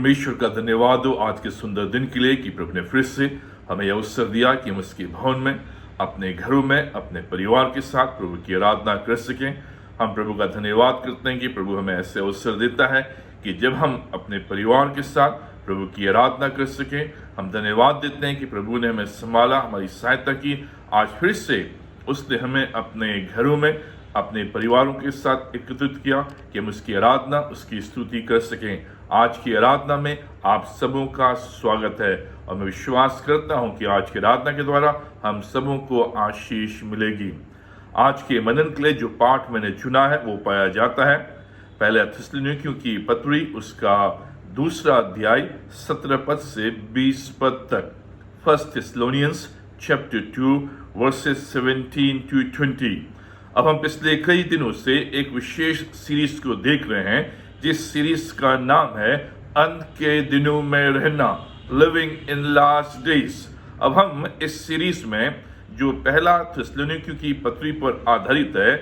परमेश्वर का धन्यवाद हो आज के सुंदर दिन के लिए कि प्रभु ने फिर से हमें यह अवसर दिया कि हम उसके भवन में, अपने घरों में, अपने परिवार के साथ प्रभु की आराधना कर सकें। हम प्रभु का धन्यवाद करते हैं कि प्रभु हमें ऐसे अवसर देता है कि जब हम अपने परिवार के साथ प्रभु की आराधना कर सकें। हम धन्यवाद देते हैं कि प्रभु ने हमें संभाला, हमारी सहायता की। आज फिर से उसने हमें अपने घरों में, अपने परिवारों के साथ एकत्रित किया कि हम उसकी आराधना, उसकी स्तुति कर सकें। आज की आराधना में आप सबों का स्वागत है और मैं विश्वास करता हूं कि आज की आराधना के द्वारा हम सबों को आशीष मिलेगी। आज के मनन के लिए जो पाठ मैंने चुना है वो पाया जाता है पहले थिस्सलुनीकियों की पत्री, उसका 2 अध्याय 17 पद से 20 पद तक। 1 Thessalonians chapter 2 verses 17 to 20। अब हम पिछले कई दिनों से एक विशेष सीरीज को देख रहे हैं जिस सीरीज का नाम है अंत के दिनों में रहना, लिविंग इन लास्ट डेज। अब हम इस सीरीज में जो पहला थिस्सलुनीकियों की पत्री पर आधारित है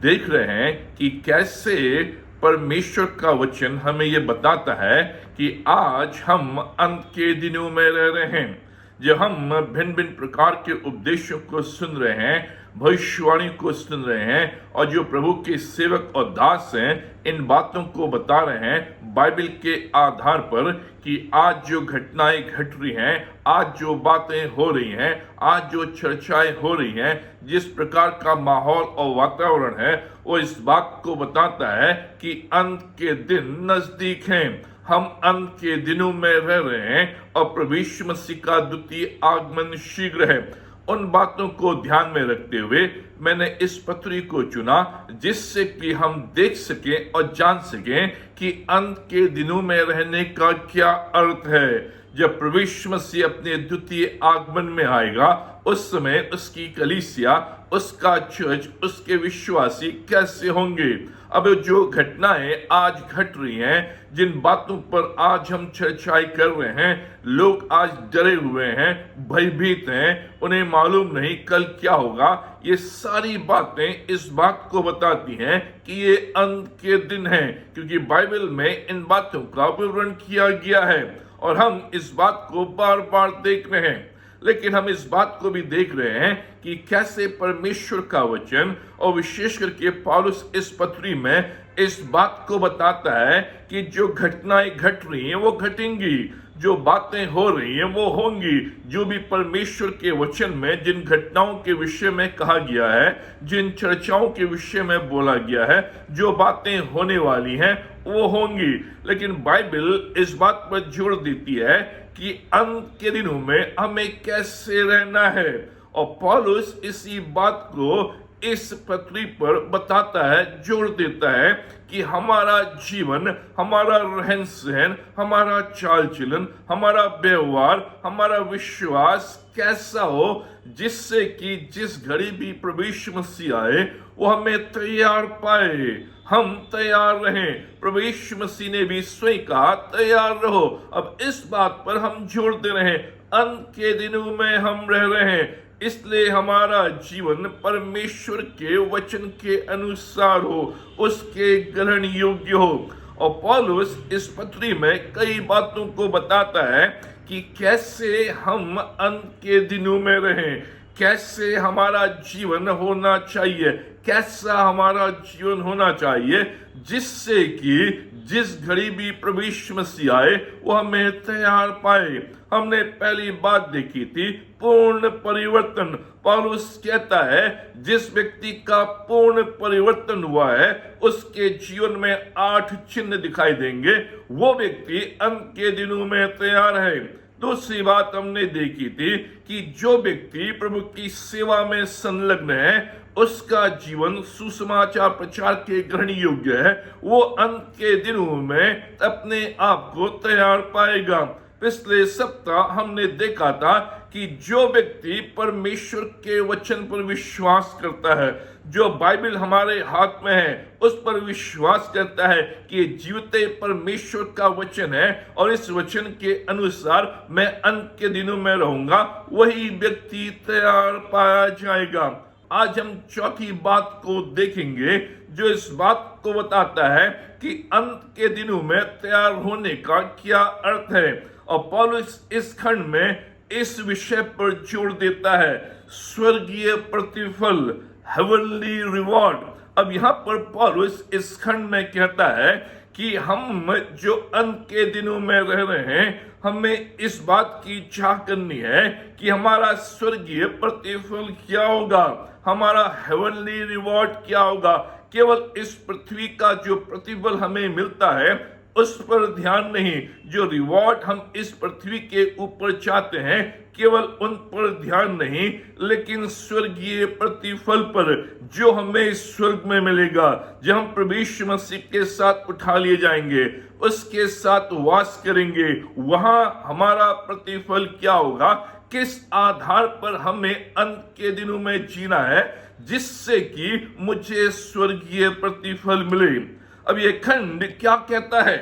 देख रहे हैं कि कैसे परमेश्वर का वचन हमें यह बताता है कि आज हम अंत के दिनों में रह रहे हैं। जब हम भिन्न भिन्न प्रकार के उपदेशों को सुन रहे हैं, भविष्यवाणी को सुन रहे हैं और जो प्रभु के सेवक और दास हैं इन बातों को बता रहे हैं बाइबल के आधार पर कि आज जो घटनाएं घट रही हैं, आज जो बातें हो रही हैं, आज जो चर्चाएं हो रही हैं, जिस प्रकार का माहौल और वातावरण है वो इस बात को बताता है कि अंत के दिन नजदीक हैं। हम अंत के दिनों में रह रहे हैं और प्रभु यीशु मसीह का द्वितीय आगमन शीघ्र है। उन बातों को ध्यान में रखते हुए मैंने इस पत्री को चुना जिससे कि हम देख सकें और जान सकें कि अंत के दिनों में रहने का क्या अर्थ है। जब प्रभु यीशु मसीह अपने द्वितीय आगमन में आएगा उस समय उसकी कलीसिया, उसका चर्च, उसके विश्वासी कैसे होंगे। अब जो घटनाएं आज घट रही हैं, जिन बातों पर आज हम चर्चाएं कर रहे हैं, लोग आज डरे हुए हैं, भयभीत हैं, उन्हें मालूम नहीं कल क्या होगा। ये सारी बातें इस बात को बताती हैं कि ये अंत के दिन हैं, क्योंकि बाइबल में इन बातों का विवरण किया गया है और हम इस बात को बार बार देख रहे हैं। लेकिन हम इस बात को भी देख रहे हैं कि कैसे परमेश्वर का वचन और विशेष करके पौलुस इस पत्री में इस बात को बताता है कि जो घटनाएं घट रही हैं वो घटेंगी, जो बातें हो रही हैं वो होंगी। जो भी परमेश्वर के वचन में जिन घटनाओं के विषय में कहा गया है, जिन चर्चाओं के विषय में बोला गया है, जो बातें होने वाली हैं वो होंगी। लेकिन बाइबल इस बात पर जोर देती है कि अंत के दिनों में हमें कैसे रहना है और पौलुस इसी बात को इस पत्री पर बताता है, जोर देता है कि हमारा जीवन, हमारा रहन सहन, हमारा चाल चलन, हमारा व्यवहार, हमारा विश्वास कैसा हो जिससे कि जिस घड़ी भी प्रभु यीशु मसीह आए वो हमें तैयार पाए, हम तैयार रहें। प्रभु यीशु मसीह ने भी स्वयं कहा तैयार रहो। अब इस बात पर हम जोर दे रहे हैं, अंत के दिनों में हम रह रहे हैं, इसलिए हमारा जीवन परमेश्वर के वचन के अनुसार हो, उसके ग्रहण योग्य हो। और पौलुस इस पत्री में कई बातों को बताता है कि कैसे हम अंत के दिनों में रहें, कैसे हमारा जीवन होना चाहिए, कैसा हमारा जीवन होना चाहिए जिससे कि जिस घड़ी भी प्रभु यीशु मसीह आए वो हमें तैयार पाए। हमने पहली बात देखी थी पूर्ण परिवर्तन। पौलुस कहता है जिस व्यक्ति का पूर्ण परिवर्तन हुआ है उसके जीवन में 8 चिन्ह दिखाई देंगे, वो व्यक्ति अंत के दिनों में तैयार है। दूसरी बात हमने देखी थी कि जो व्यक्ति प्रभु की सेवा में संलग्न है उसका जीवन सुसमाचार प्रचार के ग्रहण योग्य है, वो अंत के दिनों में अपने आप को तैयार पाएगा। पिछले सप्ताह हमने देखा था कि जो व्यक्ति परमेश्वर के वचन पर विश्वास करता है, जो बाइबल हमारे हाथ में है उस पर विश्वास करता है कि जीवित परमेश्वर का वचन है और इस वचन के अनुसार मैं अंत के दिनों में रहूंगा, वही व्यक्ति तैयार पाया जाएगा। आज हम चौथी बात को देखेंगे जो इस बात को बताता है कि अंत के दिनों में तैयार होने का क्या अर्थ है। और पौलुस इस खंड में इस विषय पर जोर देता है, स्वर्गीय प्रतिफल, हेवनली रिवॉर्ड। अब यहां पर पौलुस इस खंड में कहता है कि हम जो अंत के दिनों में रह रहे हैं, हमें इस बात की चाह करनी है कि हमारा स्वर्गीय प्रतिफल क्या होगा, हमारा हेवनली रिवॉर्ड क्या होगा। केवल इस पृथ्वी का जो प्रतिफल हमें मिलता है उस पर ध्यान नहीं, जो रिवॉर्ड हम इस पृथ्वी के ऊपर चाहते हैं केवल उन पर ध्यान नहीं, लेकिन स्वर्गीय प्रतिफल पर जो हमें स्वर्ग में मिलेगा, जब हम प्रभु यीशु मसीह के साथ उठा लिए जाएंगे, उसके साथ वास करेंगे, वहां हमारा प्रतिफल क्या होगा, किस आधार पर हमें अंत के दिनों में जीना है जिससे कि मुझे स्वर्गीय प्रतिफल मिले। अब ये खंड क्या कहता है?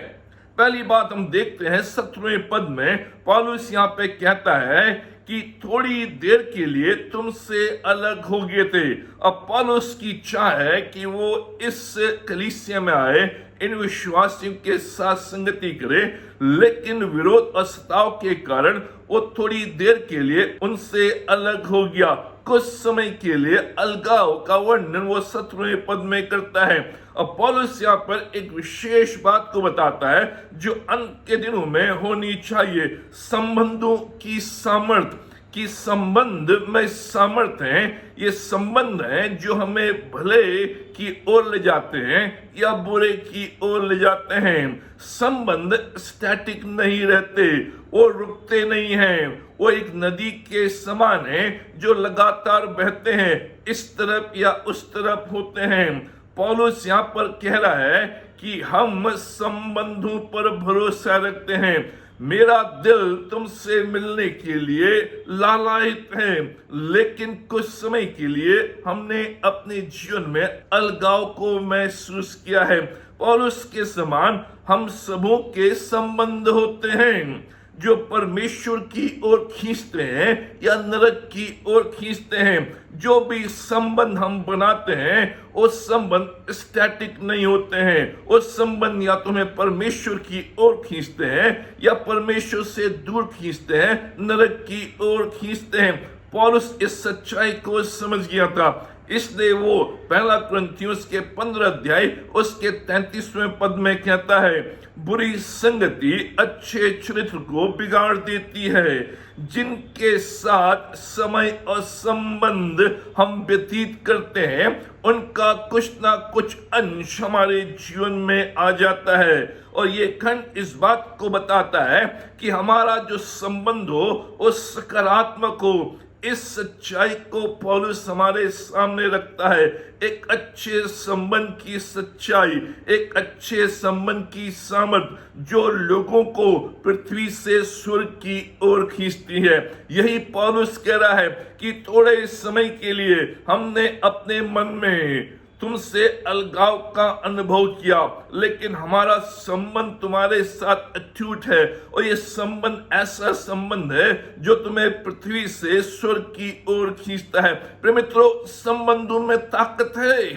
पहली बात हम देखते हैं 17वें पद में पौलुस यहाँ पे कहता है कि थोड़ी देर के लिए तुमसे अलग हो गए थे। अब पौलुस की चाह है कि वो इस कलीसिया में आए, इन विश्वासियों के साथ संगति करे, लेकिन विरोध और सताव के कारण वो थोड़ी देर के लिए उनसे अलग हो गया। कुछ समय के लिए अलगाव का वर्णन वो 17वें पद में करता है। अब पौलुस यहाँ पर एक विशेष बात को बताता है जो अंत के दिनों में होनी चाहिए, संबंधों की सामर्थ्य। कि संबंध में सामर्थ्य है, ये संबंध हैं जो हमें भले की ओर ले जाते हैं या बुरे की ओर ले जाते हैं। संबंध स्टैटिक नहीं रहते, वो रुकते नहीं हैं, वो एक नदी के समान है जो लगातार बहते हैं, इस तरफ या उस तरफ होते हैं। पौलुस यहाँ पर कह रहा है कि हम संबंधों पर भरोसा रखते हैं। मेरा दिल तुमसे मिलने के लिए लालायित है, लेकिन कुछ समय के लिए हमने अपने जीवन में अलगाव को महसूस किया है। पौलुस के समान हम सबों के संबंध होते हैं जो परमेश्वर की ओर खींचते हैं या नरक की ओर खींचते हैं। जो भी संबंध हम बनाते हैं वो संबंध स्टैटिक नहीं होते हैं। वो संबंध या तो हमें परमेश्वर की ओर खींचते हैं या परमेश्वर से दूर खींचते हैं, नरक की ओर खींचते हैं। पौलुस इस सच्चाई को समझ गया था, इसलिए वो पहला कुरिन्थियों के 15 अध्याय उसके 33वें पद में कहता है, बुरी संगति अच्छे चरित्र को बिगाड़ देती है। जिनके साथ समय और संबंध हम व्यतीत करते हैं उनका कुछ ना कुछ अंश हमारे जीवन में आ जाता है। और ये खंड इस बात को बताता है कि हमारा जो संबंध हो वो सकारात्मक हो। इस सच्चाई को पौलुस हमारे सामने रखता है। एक अच्छे संबंध की सच्चाई, एक अच्छे संबंध की सामर्थ जो लोगों को पृथ्वी से स्वर्ग की ओर खींचती है। यही पौलुस कह रहा है कि थोड़े समय के लिए हमने अपने मन में तुमसे अलगाव का अनुभव किया, लेकिन हमारा संबंध तुम्हारे साथ अटूट है। और ये संबंध ऐसा संबंध है जो तुम्हें पृथ्वी से स्वर्ग की ओर खींचता है। प्रिय मित्रों, संबंधों में ताकत है,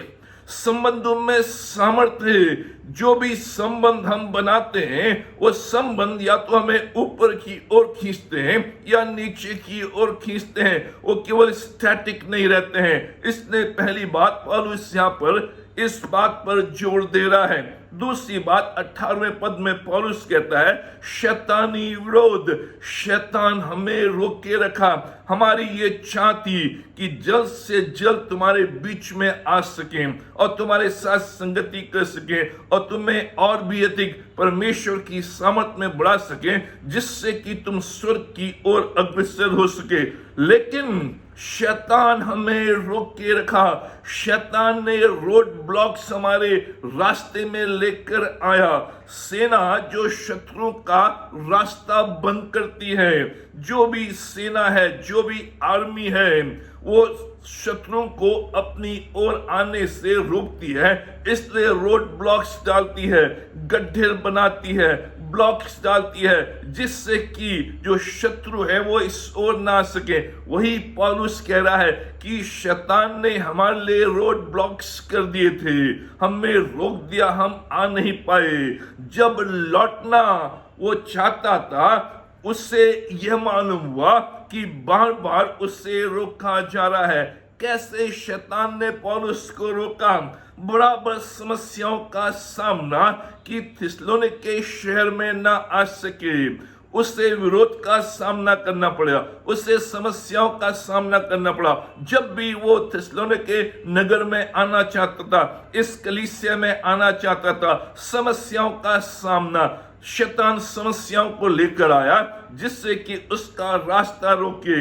संबंधों में सामर्थ्य है। जो भी संबंध हम बनाते हैं वो संबंध या तो हमें ऊपर की ओर खींचते हैं या नीचे की ओर खींचते हैं, वो केवल स्टैटिक नहीं रहते हैं। इसलिए पहली बात पौलुस यहाँ पर इस बात पर जोर दे रहा है। दूसरी बात 18वें पद में पौलुस कहता है, शैतानी विरोध। शैतान हमें रोके रखा। हमारी ये चाह थी कि जल्द से जल्द तुम्हारे बीच में आ सके और तुम्हारे साथ संगति कर सके और तुम्हें और भी अधिक परमेश्वर की सामर्थ में बढ़ा सके, जिससे कि तुम स्वर्ग की ओर अग्रसर हो सके। लेकिन शैतान हमें रोक के रखा। शैतान ने रोड ब्लॉक्स हमारे रास्ते में लेकर आया। सेना जो शत्रु का रास्ता बंद करती है, जो भी सेना है, जो भी आर्मी है, वो शत्रुओं को अपनी ओर आने से रोकती है। इसलिए रोड ब्लॉक्स डालती है, गड्ढे बनाती है, ब्लॉक्स डालती है जिससे कि जो शत्रु है वो इस ओर ना आ सके। वही पौलुस कह रहा है कि शैतान ने हमारे लिए रोड ब्लॉक्स कर दिए थे, हमें रोक दिया, हम आ नहीं पाए। जब लौटना वो चाहता था, उससे यह मालूम हुआ कि बार बार उससे रोका जा रहा है। कैसे शैतान ने पौलुस को रोका? बराबर समस्याओं का सामना कि थिस्सलुनीके शहर में ना आ सके, उसे विरोध का सामना करना पड़ा, उसे समस्याओं का सामना करना पड़ा। जब भी वो थिस्सलुनीके नगर में आना चाहता था, इस कलीसिया में आना चाहता था, समस्याओं का सामना, शैतान समस्याओं को लेकर आया जिससे कि उसका रास्ता रोके।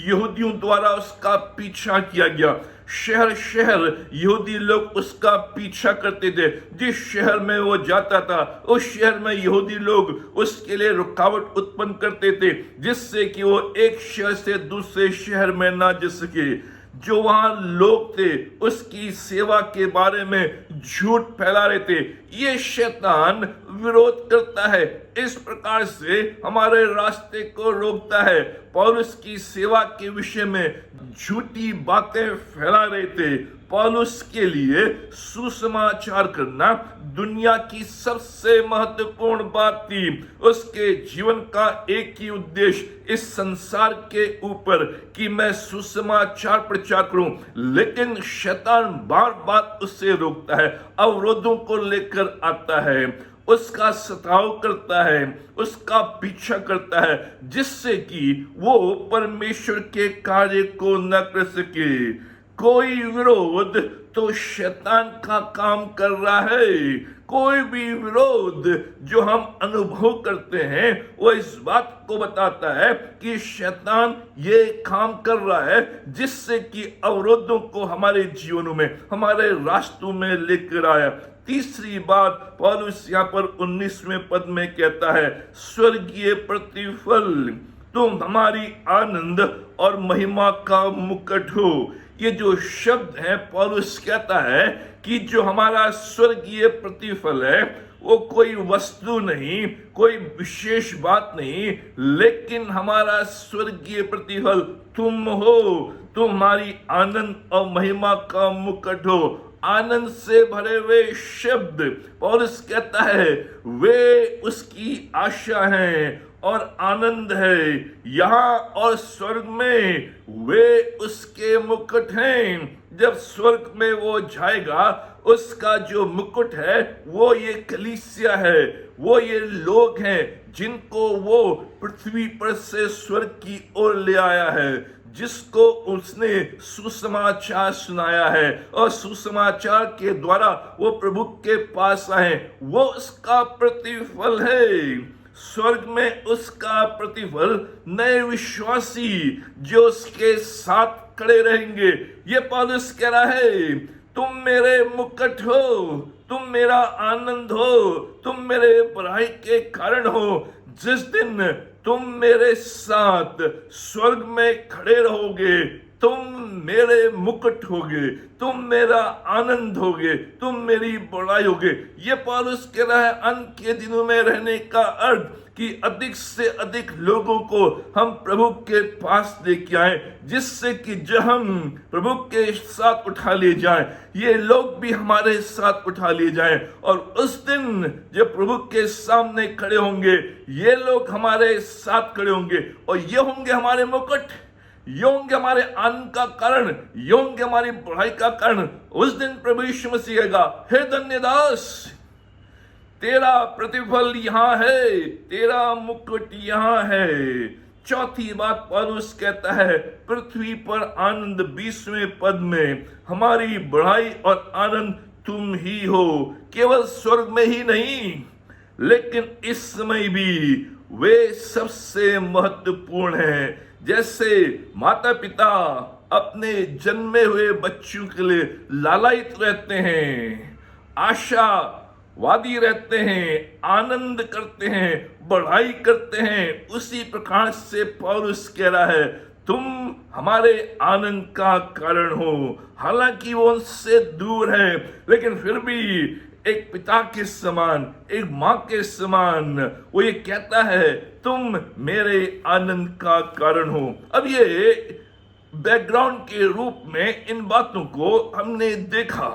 यहूदियों द्वारा उसका पीछा किया गया। शहर शहर यहूदी लोग उसका पीछा करते थे। जिस शहर में वो जाता था, उस शहर में यहूदी लोग उसके लिए रुकावट उत्पन्न करते थे जिससे कि वो एक शहर से दूसरे शहर में ना जा सके। जो वहां लोग थे उसकी सेवा के बारे में झूठ फैला रहे थे। ये शैतान विरोध करता है, इस प्रकार से हमारे रास्ते को रोकता है। पौलुस की सेवा के विषय में झूठी बातें फैला रहे थे। पौलुस के लिए सुसमाचार करना दुनिया की सबसे महत्वपूर्ण बात थी। उसके जीवन का एक ही उद्देश्य इस संसार के ऊपर कि मैं सुसमाचार प्रचार करूं, लेकिन शैतान बार बार उससे रोकता है, अवरोधों को लेकर आता है, उसका सताव करता है, उसका पीछा करता है जिससे कि वो परमेश्वर के कार्य को न कर सके। कोई विरोध तो शैतान का काम कर रहा है। कोई भी विरोध जो हम अनुभव करते हैं वो इस बात को बताता है कि शैतान ये काम कर रहा है जिससे कि अवरोधों को हमारे जीवनों में, हमारे रास्तों में लेकर आया। तीसरी बात पौलुस यहाँ पर 19वें पद में कहता है, स्वर्गीय प्रतिफल, तुम हमारी आनंद और महिमा का मुकुट हो। ये जो शब्द है, पौलुस कहता है कि जो हमारा स्वर्गीय प्रतिफल है वो कोई वस्तु नहीं, कोई विशेष बात नहीं, लेकिन हमारा स्वर्गीय प्रतिफल तुम हो। तुम हमारी आनंद और महिमा का मुकुट हो। आनंद से भरे हुए शब्द, पौलुस कहता है वे उसकी आशा हैं और आनंद है। यहाँ और स्वर्ग में वे उसके मुकुट हैं। जब स्वर्ग में वो जाएगा, उसका जो मुकुट है वो ये कलीसिया है, वो ये लोग हैं जिनको वो पृथ्वी पर से स्वर्ग की ओर ले आया है, जिसको उसने सुसमाचार सुनाया है और सुसमाचार के द्वारा वो प्रभु के पास आए। वो उसका प्रतिफल है। स्वर्ग में उसका प्रतिफल नए विश्वासी जो उसके साथ खड़े रहेंगे। ये पौलुस कह रहा है, तुम मेरे मुकुट हो, तुम मेरा आनंद हो, तुम मेरे भलाई के कारण हो। जिस दिन तुम मेरे साथ स्वर्ग में खड़े रहोगे, तुम मेरे मुकुट होगे, तुम मेरा आनंद होगे, तुम मेरी बड़ाई होगे। ये पौलुस कह रहा है अंत के दिनों में रहने का अर्थ कि अधिक से अधिक लोगों को हम प्रभु के पास लेके आए, जिससे कि जब हम प्रभु के साथ उठा ले जाएं, ये लोग भी हमारे साथ उठा ले जाएं। और उस दिन जब प्रभु के सामने खड़े होंगे, ये लोग हमारे साथ खड़े होंगे और ये होंगे हमारे मुकुट, ये होंगे हमारे आनंद का कारण, ये होंगे हमारी बढ़ाई का कारण। उस दिन प्रभु यीशु मसीह कहेगा, हे धन्यदास, तेरा प्रतिफल यहाँ है, तेरा मुकुट यहाँ है। चौथी बात पौलुस कहता है, पृथ्वी पर आनंद 20वें पद में, हमारी बढ़ाई और आनंद तुम ही हो। केवल स्वर्ग में ही नहीं, लेकिन इस समय भी वे सबसे महत्वपूर्ण हैं। जैसे माता पिता अपने जन्मे हुए बच्चों के लिए लालायित रहते हैं, आशावादी रहते हैं, आनंद करते हैं, बढ़ाई करते हैं, उसी प्रकार से पौलुस कह रहा है, तुम हमारे आनंद का कारण हो। हालांकि वो उनसे दूर है, लेकिन फिर भी एक पिता के समान, एक माँ के समान। वो ये कहता है तुम मेरे आनंद का कारण हो। अब ये बैकग्राउंड के रूप में इन बातों को हमने देखा,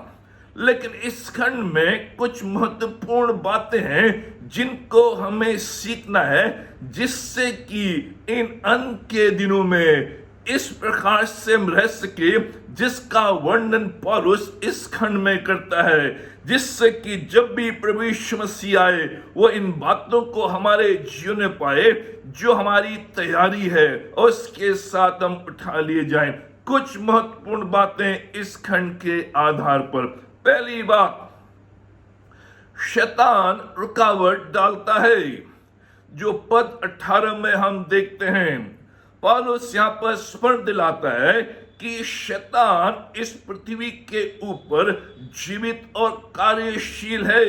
लेकिन इस खंड में कुछ महत्वपूर्ण बातें हैं जिनको हमें सीखना है, जिससे कि इन अंत के दिनों में इस प्रकार से हम रह सके जिसका वर्णन पौलुस इस खंड में करता है, जिससे कि जब भी प्रभु यीशु मसीह आए वो इन बातों को हमारे जीवन में पाए जो हमारी तैयारी है, और उसके साथ हम उठा लिए जाएं। कुछ महत्वपूर्ण बातें इस खंड के आधार पर। पहली बात, शैतान रुकावट डालता है। जो पद 18 में हम देखते हैं, पौलुस यहां पर स्मरण दिलाता है कि शैतान इस पृथ्वी के ऊपर जीवित और कार्यशील है।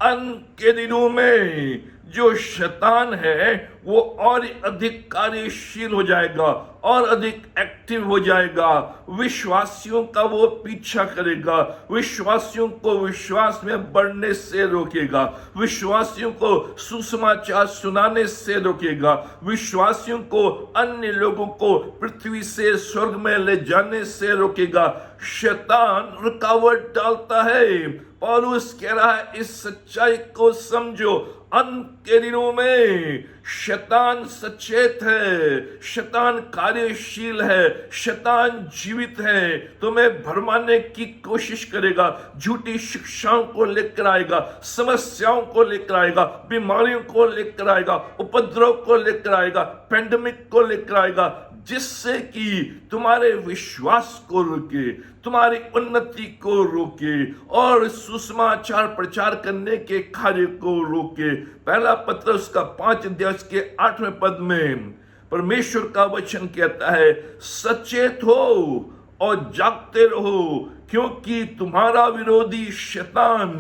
अंत के दिनों में जो शैतान है वो और अधिक कार्यशील हो जाएगा और अधिक एक्टिव हो जाएगा। विश्वासियों का वो पीछा करेगा, विश्वासियों को विश्वास में बढ़ने से रोकेगा, विश्वासियों को सुसमाचार सुनाने से रोकेगा, विश्वासियों को अन्य लोगों को पृथ्वी से स्वर्ग में ले जाने से रोकेगा। शैतान रुकावट डालता है। पौलुस कह रहा है इस सच्चाई को समझो, अंत के दिनों में शैतान सचेत है, शैतान कार्यशील है, शैतान जीवित है। तुम्हें भरमाने की कोशिश करेगा, झूठी शिक्षाओं को लेकर आएगा, समस्याओं को लेकर आएगा, बीमारियों को लेकर आएगा, उपद्रव को लेकर आएगा, पैंडेमिक को लेकर आएगा, जिससे कि तुम्हारे विश्वास को रोके, तुम्हारी उन्नति को रोके और सुसमाचार प्रचार करने के कार्य को रोके। पहला पत्रस का 5 अध्याय के 8वें पद में परमेश्वर का वचन कहता है, सचेत हो और जागते रहो, क्योंकि तुम्हारा विरोधी शैतान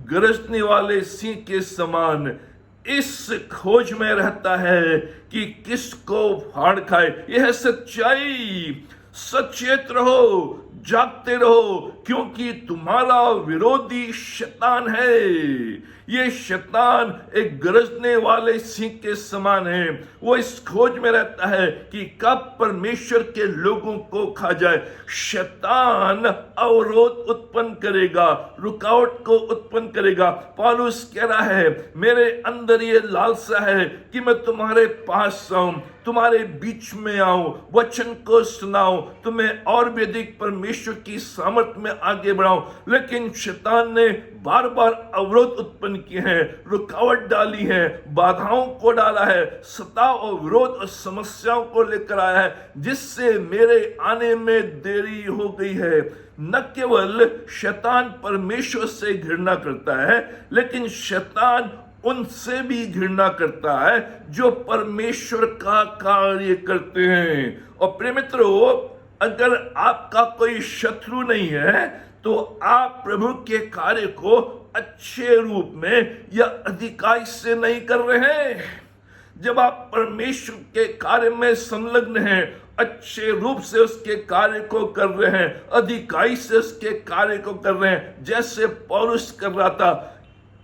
गरजने वाले सिंह के समान इस खोज में रहता है कि किसको फाड़ खाए। यह सच्चाई। सचेत रहो, जागते रहो, क्योंकि तुम्हारा विरोधी शैतान है। ये शैतान एक गरजने वाले सिंह के समान है। वो इस खोज में रहता है कि कब परमेश्वर के लोगों को खा जाए। शैतान अवरोध उत्पन्न करेगा, रुकावट को उत्पन्न करेगा। पौलुस कह रहा है मेरे अंदर ये लालसा है कि मैं तुम्हारे पास आऊं, तुम्हारे बीच में आऊं, वचन को सुनाऊं, तुम्हें और भी अधिक परमेश्वर की सामर्थ्य में आगे बढ़ाऊं। लेकिन शैतान ने बार बार अवरोध उत्पन्न किए हैं, रुकावट डाली है, बाधाओं को डाला है, सताव और विरोध और समस्याओं को लेकर आया है, जिससे मेरे आने में देरी हो गई है। न केवल शैतान परमेश्वर से घृणा करता है, लेकिन शैतान उनसे भी घृणा करता है जो परमेश्वर का कार्य करते हैं। और प्रिय मित्रों, अगर आपका कोई शत्रु नहीं है तो आप प्रभु के कार्य को अच्छे रूप में या अधिकारी से नहीं कर रहे हैं। जब आप परमेश्वर के कार्य में संलग्न हैं, अच्छे रूप से उसके कार्य को कर रहे हैं, अधिकारी से उसके कार्य को कर रहे हैं, जैसे पौलुस कर रहा था,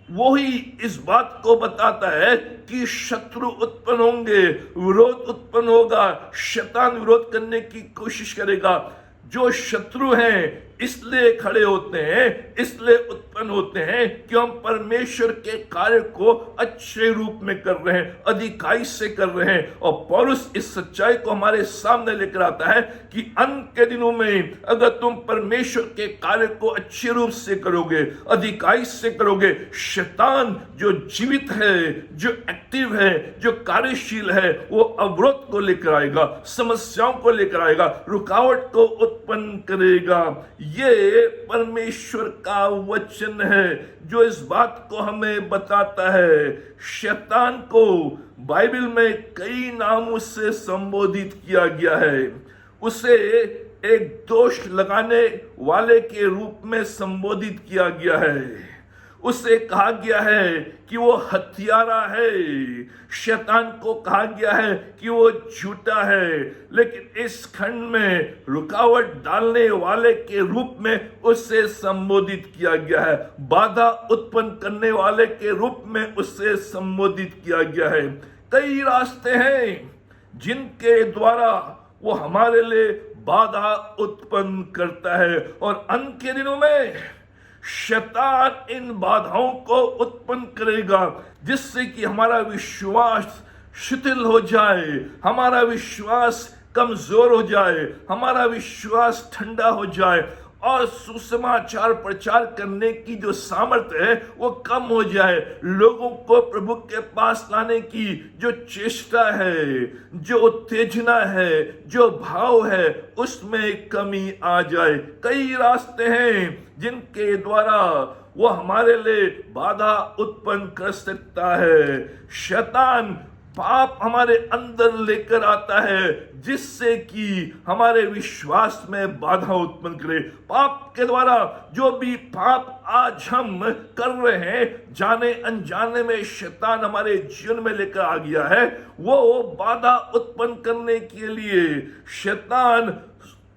वही इस बात को बताता है कि शत्रु उत्पन्न होंगे, विरोध उत्पन्न होगा, शैतान विरोध करने की कोशिश करेगा। जो शत्रु हैं इसलिए खड़े होते हैं, इसलिए उत्पन्न होते हैं कि हम परमेश्वर के कार्य को अच्छे रूप में कर रहे हैं, अधिकारी से कर रहे हैं। और पौलुस इस सच्चाई को हमारे सामने लेकर आता है कि अंत के दिनों में अगर तुम परमेश्वर के कार्य को अच्छे रूप से करोगे, अधिकारी से करोगे, शैतान जो जीवित है, जो एक्टिव है, जो कार्यशील है, वो अवरोध को लेकर आएगा, समस्याओं को लेकर आएगा, रुकावट को उत्पन्न करेगा। ये परमेश्वर का वचन है जो इस बात को हमें बताता है। शैतान को बाइबल में कई नामों से संबोधित किया गया है। उसे एक दोष लगाने वाले के रूप में संबोधित किया गया है, उसे कहा गया है कि वो हत्यारा है, शैतान को कहा गया है कि वो झूठा है, लेकिन इस खंड में रुकावट डालने वाले के रूप में उसे संबोधित किया गया है, बाधा उत्पन्न करने वाले के रूप में उसे संबोधित किया गया है। कई रास्ते हैं जिनके द्वारा वो हमारे लिए बाधा उत्पन्न करता है, और अंत के दिनों में शैतान इन बाधाओं को उत्पन्न करेगा जिससे कि हमारा विश्वास शिथिल हो जाए, हमारा विश्वास कमजोर हो जाए, हमारा विश्वास ठंडा हो जाए, और सुसमाचार प्रचार करने की जो सामर्थ्य है वो कम हो जाए। लोगों को प्रभु के पास लाने की जो चेष्टा है, जो उत्तेजना है, जो भाव है, उसमें कमी आ जाए। कई रास्ते हैं जिनके द्वारा वो हमारे लिए बाधा उत्पन्न कर सकता है। शैतान पाप हमारे अंदर लेकर आता है जिससे कि हमारे विश्वास में बाधा उत्पन्न करे। पाप के द्वारा जो भी पाप आज हम कर रहे हैं, जाने अनजाने में शैतान हमारे जीवन में लेकर आ गया है, वो बाधा उत्पन्न करने के लिए शैतान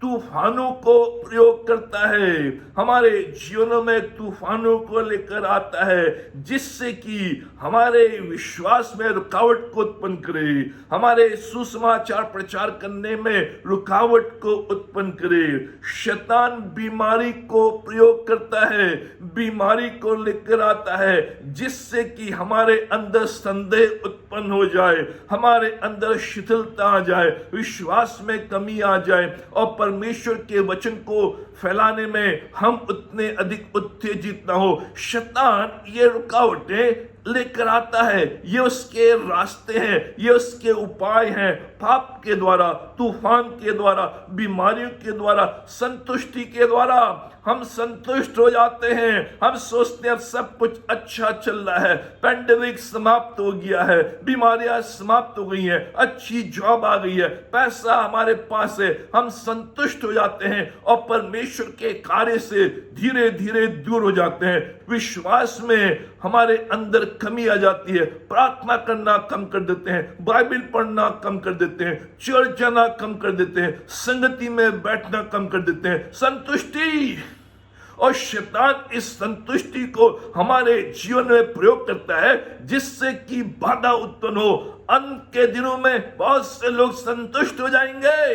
तूफानों को प्रयोग करता है, हमारे जीवनों में तूफानों को लेकर आता है जिससे कि हमारे विश्वास में रुकावट को उत्पन्न करे, हमारे सुसमाचार प्रचार करने में रुकावट को उत्पन्न करे। शैतान बीमारी को प्रयोग करता है, बीमारी को लेकर आता है जिससे कि हमारे अंदर संदेह उत्पन्न हो जाए, हमारे अंदर शिथिलता आ जाए, विश्वास में कमी आ जाए, और परमेश्वर के वचन को फैलाने में हम उतने अधिक उत्तेजित ना हो। शैतान ये रुकावटें लेकर आता है, ये उसके रास्ते हैं, ये उसके उपाय हैं। पाप के द्वारा, तूफान के द्वारा, बीमारियों के द्वारा, संतुष्टि के द्वारा हम संतुष्ट हो जाते हैं। हम सोचते हैं सब कुछ अच्छा चल रहा है, पैंडेमिक समाप्त हो गया है, बीमारियां समाप्त हो गई हैं, अच्छी जॉब आ गई है, पैसा हमारे पास है, हम संतुष्ट हो जाते हैं और परमेश्वर के कार्य से धीरे धीरे दूर हो जाते हैं। विश्वास में हमारे अंदर कमी आ जाती है, प्रार्थना करना कम कर देते हैं, बाइबल पढ़ना कम कर देते हैं, चर्च जाना कम कर देते हैं, संगति में बैठना कम कर देते हैं। संतुष्टि, और शैतान इस संतुष्टि को हमारे जीवन में प्रयोग करता है जिससे कि बाधा उत्पन्न हो। अंत के दिनों में बहुत से लोग संतुष्ट हो जाएंगे,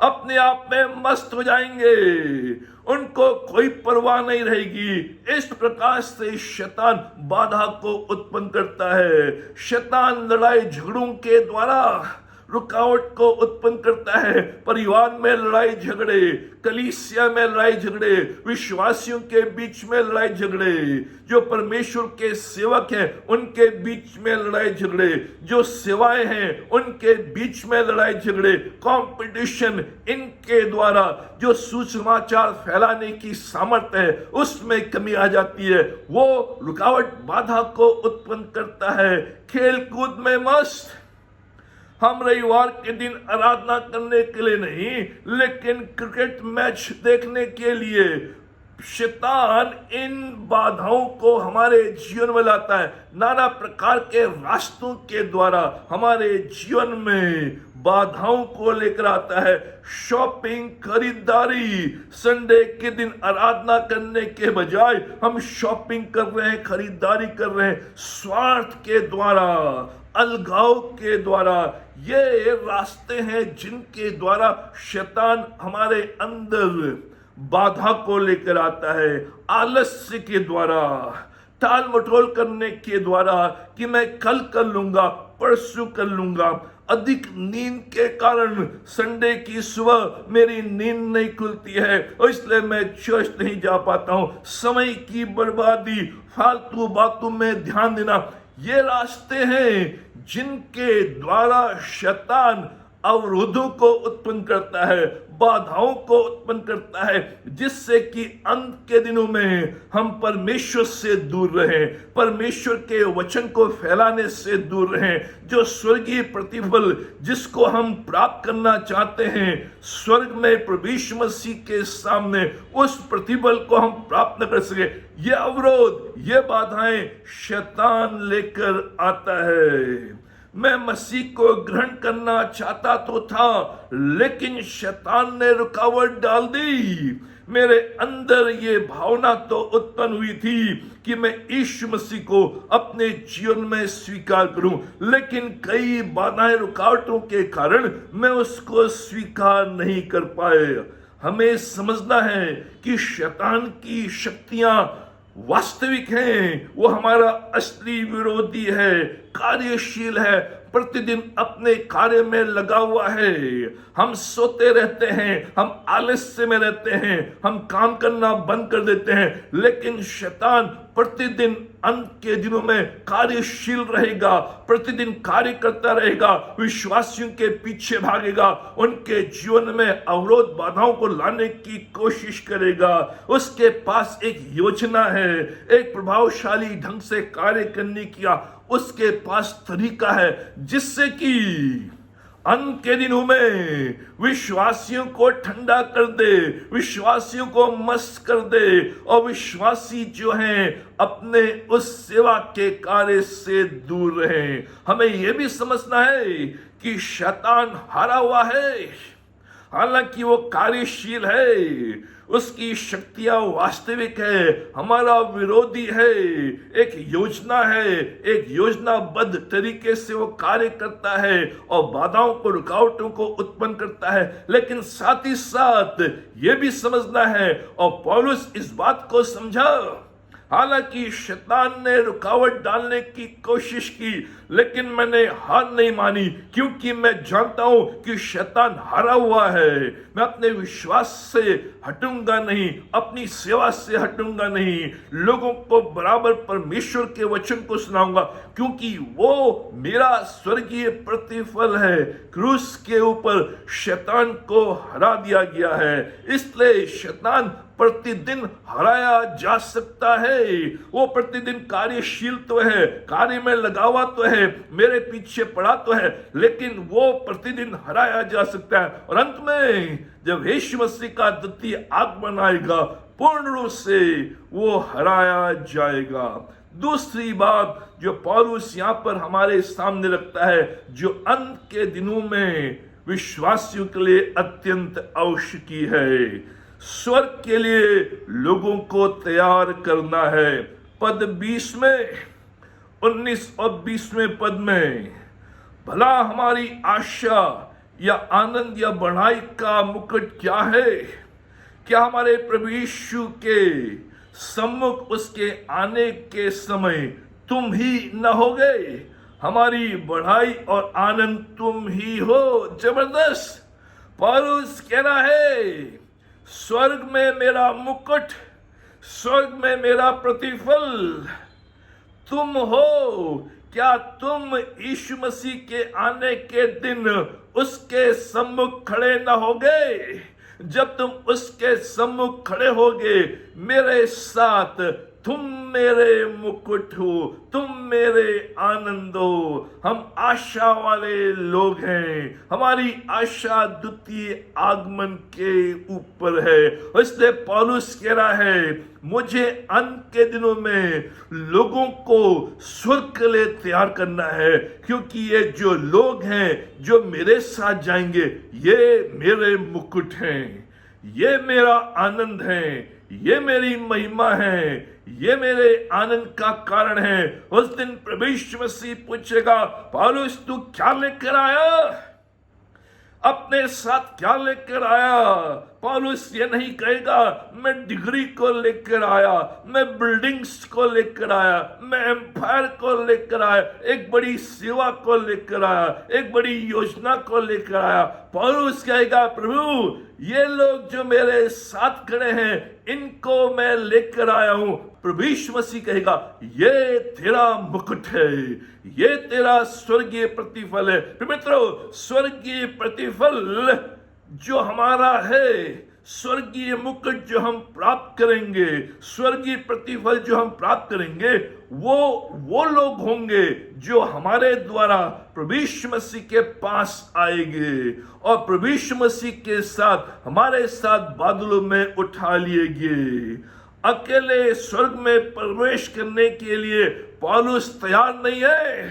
अपने आप में मस्त हो जाएंगे, उनको कोई परवाह नहीं रहेगी। इस प्रकार से शैतान बाधा को उत्पन्न करता है। शैतान लड़ाई झगड़ों के द्वारा रुकावट को उत्पन्न करता है। परिवार में लड़ाई झगड़े, कलीसिया में लड़ाई झगड़े, विश्वासियों के बीच में लड़ाई झगड़े, जो परमेश्वर के सेवक हैं उनके बीच में लड़ाई झगड़े, जो सेवाएं हैं उनके बीच में लड़ाई झगड़े, कंपटीशन, इनके द्वारा जो सुसमाचार फैलाने की सामर्थ्य है उसमें कमी आ जाती है। वो रुकावट बाधा को उत्पन्न करता है। खेल कूद में मस्त, हम रविवार के दिन आराधना करने के लिए नहीं, लेकिन क्रिकेट मैच देखने के लिए शैतान इन बाधाओं को हमारे जीवन में लाता है। नाना प्रकार के रास्तों के द्वारा हमारे जीवन में बाधाओं को लेकर आता है। शॉपिंग, खरीदारी, संडे के दिन आराधना करने के बजाय हम शॉपिंग कर रहे हैं, खरीदारी कर रहे हैं, स्वार्थ के द्वारा, अलगाव के द्वारा। ये रास्ते हैं जिनके द्वारा शैतान हमारे अंदर बाधा को लेकर आता है। आलस्य के द्वारा, टाल मटोल करने के द्वारा कि मैं कल कर लूंगा, परसों कर लूंगा। अधिक नींद के कारण संडे की सुबह मेरी नींद नहीं खुलती है और इसलिए मैं चर्च नहीं जा पाता हूं। समय की बर्बादी, फालतू बातों में ध्यान देना, ये रास्ते हैं जिनके द्वारा शैतान अवरोधों को उत्पन्न करता है, बाधाओं को उत्पन्न करता है, जिससे कि अंत के दिनों में हम परमेश्वर से दूर रहें, परमेश्वर के वचन को फैलाने से दूर रहें। जो स्वर्गीय प्रतिफल जिसको हम प्राप्त करना चाहते हैं स्वर्ग में प्रभु यीशु मसीह के सामने, उस प्रतिफल को हम प्राप्त न कर सके, ये अवरोध, ये बाधाएं शैतान लेकर आता है। मैं मसीह को ग्रहण करना चाहता तो था, लेकिन शैतान ने रुकावट डाल दी। मेरे अंदर ये भावना तो उत्पन्न हुई थी कि मैं यीशु मसीह को अपने जीवन में स्वीकार करूं, लेकिन कई बाधाएं, रुकावटों के कारण मैं उसको स्वीकार नहीं कर पाए। हमें समझना है कि शैतान की शक्तियां वास्तविक हैं, वो हमारा असली विरोधी है, कार्यशील है, प्रतिदिन अपने कार्य में लगा हुआ है। हम सोते रहते हैं, हम आलस्य में रहते हैं, हम काम करना बंद कर देते हैं, लेकिन शैतान प्रतिदिन अंत के दिनों में कार्यशील रहेगा, प्रतिदिन कार्य करता रहेगा, विश्वासियों के पीछे भागेगा, उनके जीवन में अवरोध बाधाओं को लाने की कोशिश करेगा। उसके पास एक योजना है, एक प्रभावशाली ढंग से कार्य करने का उसके पास तरीका है, जिससे कि अंत के दिनों में विश्वासियों को ठंडा कर दे, विश्वासियों को मस्त कर दे, और विश्वासी जो हैं अपने उस सेवा के कार्य से दूर रहें। हमें यह भी समझना है कि शैतान हारा हुआ है, हालांकि वो कार्यशील है, उसकी शक्तियां वास्तविक है, हमारा विरोधी है, एक योजना है, एक योजनाबद्ध तरीके से वो कार्य करता है और बाधाओं को, रुकावटों को उत्पन्न करता है। लेकिन साथ ही साथ ये भी समझना है, और पौलुस इस बात को समझा, हालांकि शैतान ने रुकावट डालने की कोशिश की, लेकिन मैंने हार नहीं मानी, क्योंकि मैं जानता हूं कि शैतान हारा हुआ है। मैं अपने विश्वास से हटूंगा नहीं, अपनी सेवा से हटूंगा नहीं, लोगों को बराबर परमेश्वर के वचन को सुनाऊंगा, क्योंकि वो मेरा स्वर्गीय प्रतिफल है। क्रूस के ऊपर शैतान को हरा दिया गया है, इसलिए शैतान प्रतिदिन हराया जा सकता है। वो प्रतिदिन कार्यशील तो है, कार्य में लगा हुआ तो है, मेरे पीछे पड़ा तो है, लेकिन वो प्रतिदिन हराया जा सकता है। और अंत में जब यीशु मसीह का द्वितीय आगमन आएगा, पूर्ण रूप से वो हराया जाएगा। दूसरी बात जो पौलुस यहाँ पर हमारे सामने रखता है, जो अंत के दिनों में विश्वासियों के लिए अत्यंत आवश्यकी है, स्वर्ग के लिए लोगों को तैयार करना है। पद 20 में, 19 और 20वें पद में, भला हमारी आशा या आनंद या बढ़ाई का मुकुट क्या है? क्या हमारे प्रभु यीशु के सम्मुख उसके आने के समय तुम ही न होगे? हमारी बढ़ाई और आनंद तुम ही हो। जबरदस्त पौलुस कह रहा है, स्वर्ग में मेरा मुकुट, स्वर्ग में मेरा प्रतिफल तुम हो। क्या तुम यीशु मसीह के आने के दिन उसके सम्मुख खड़े न होगे? जब तुम उसके सम्मुख खड़े होगे मेरे साथ, तुम मेरे मुकुट हो, तुम मेरे आनंद हो। हम आशा वाले लोग हैं, हमारी आशा द्वितीय आगमन के ऊपर है। इसलिए पौलुस कह रहा है, मुझे अंत के दिनों में लोगों को स्वर्ग के लिए तैयार करना है, क्योंकि ये जो लोग हैं जो मेरे साथ जाएंगे, ये मेरे मुकुट हैं, ये मेरा आनंद है, ये मेरी महिमा है, ये मेरे आनंद का कारण है। उस दिन प्रभु यीशु मसीह पूछेगा, पौलुस तू क्या लेकर आया? अपने साथ क्या लेकर आया? पौलुस ये नहीं कहेगा मैं डिग्री को लेकर आया, मैं बिल्डिंग्स को लेकर आया, मैं एम्पायर को लेकर आया, एक बड़ी सेवा को लेकर आया, एक बड़ी योजना को लेकर आया। पौलुस कहेगा प्रभु ये लोग जो मेरे साथ खड़े हैं इनको मैं लेकर आया हूं। प्रभु यीशु मसीह कहेगा ये तेरा मुकुट है, ये तेरा स्वर्गीय प्रतिफल है। मित्रों, स्वर्गीय प्रतिफल जो हमारा है, स्वर्गीय मुकुट जो हम प्राप्त करेंगे, स्वर्गीय प्रतिफल जो हम प्राप्त करेंगे, वो लोग होंगे जो हमारे द्वारा प्रभु यीशु मसीह के पास आएंगे और प्रभु यीशु मसीह के साथ हमारे साथ बादलों में उठा लिए गए। अकेले स्वर्ग में प्रवेश करने के लिए पौलुस तैयार नहीं है।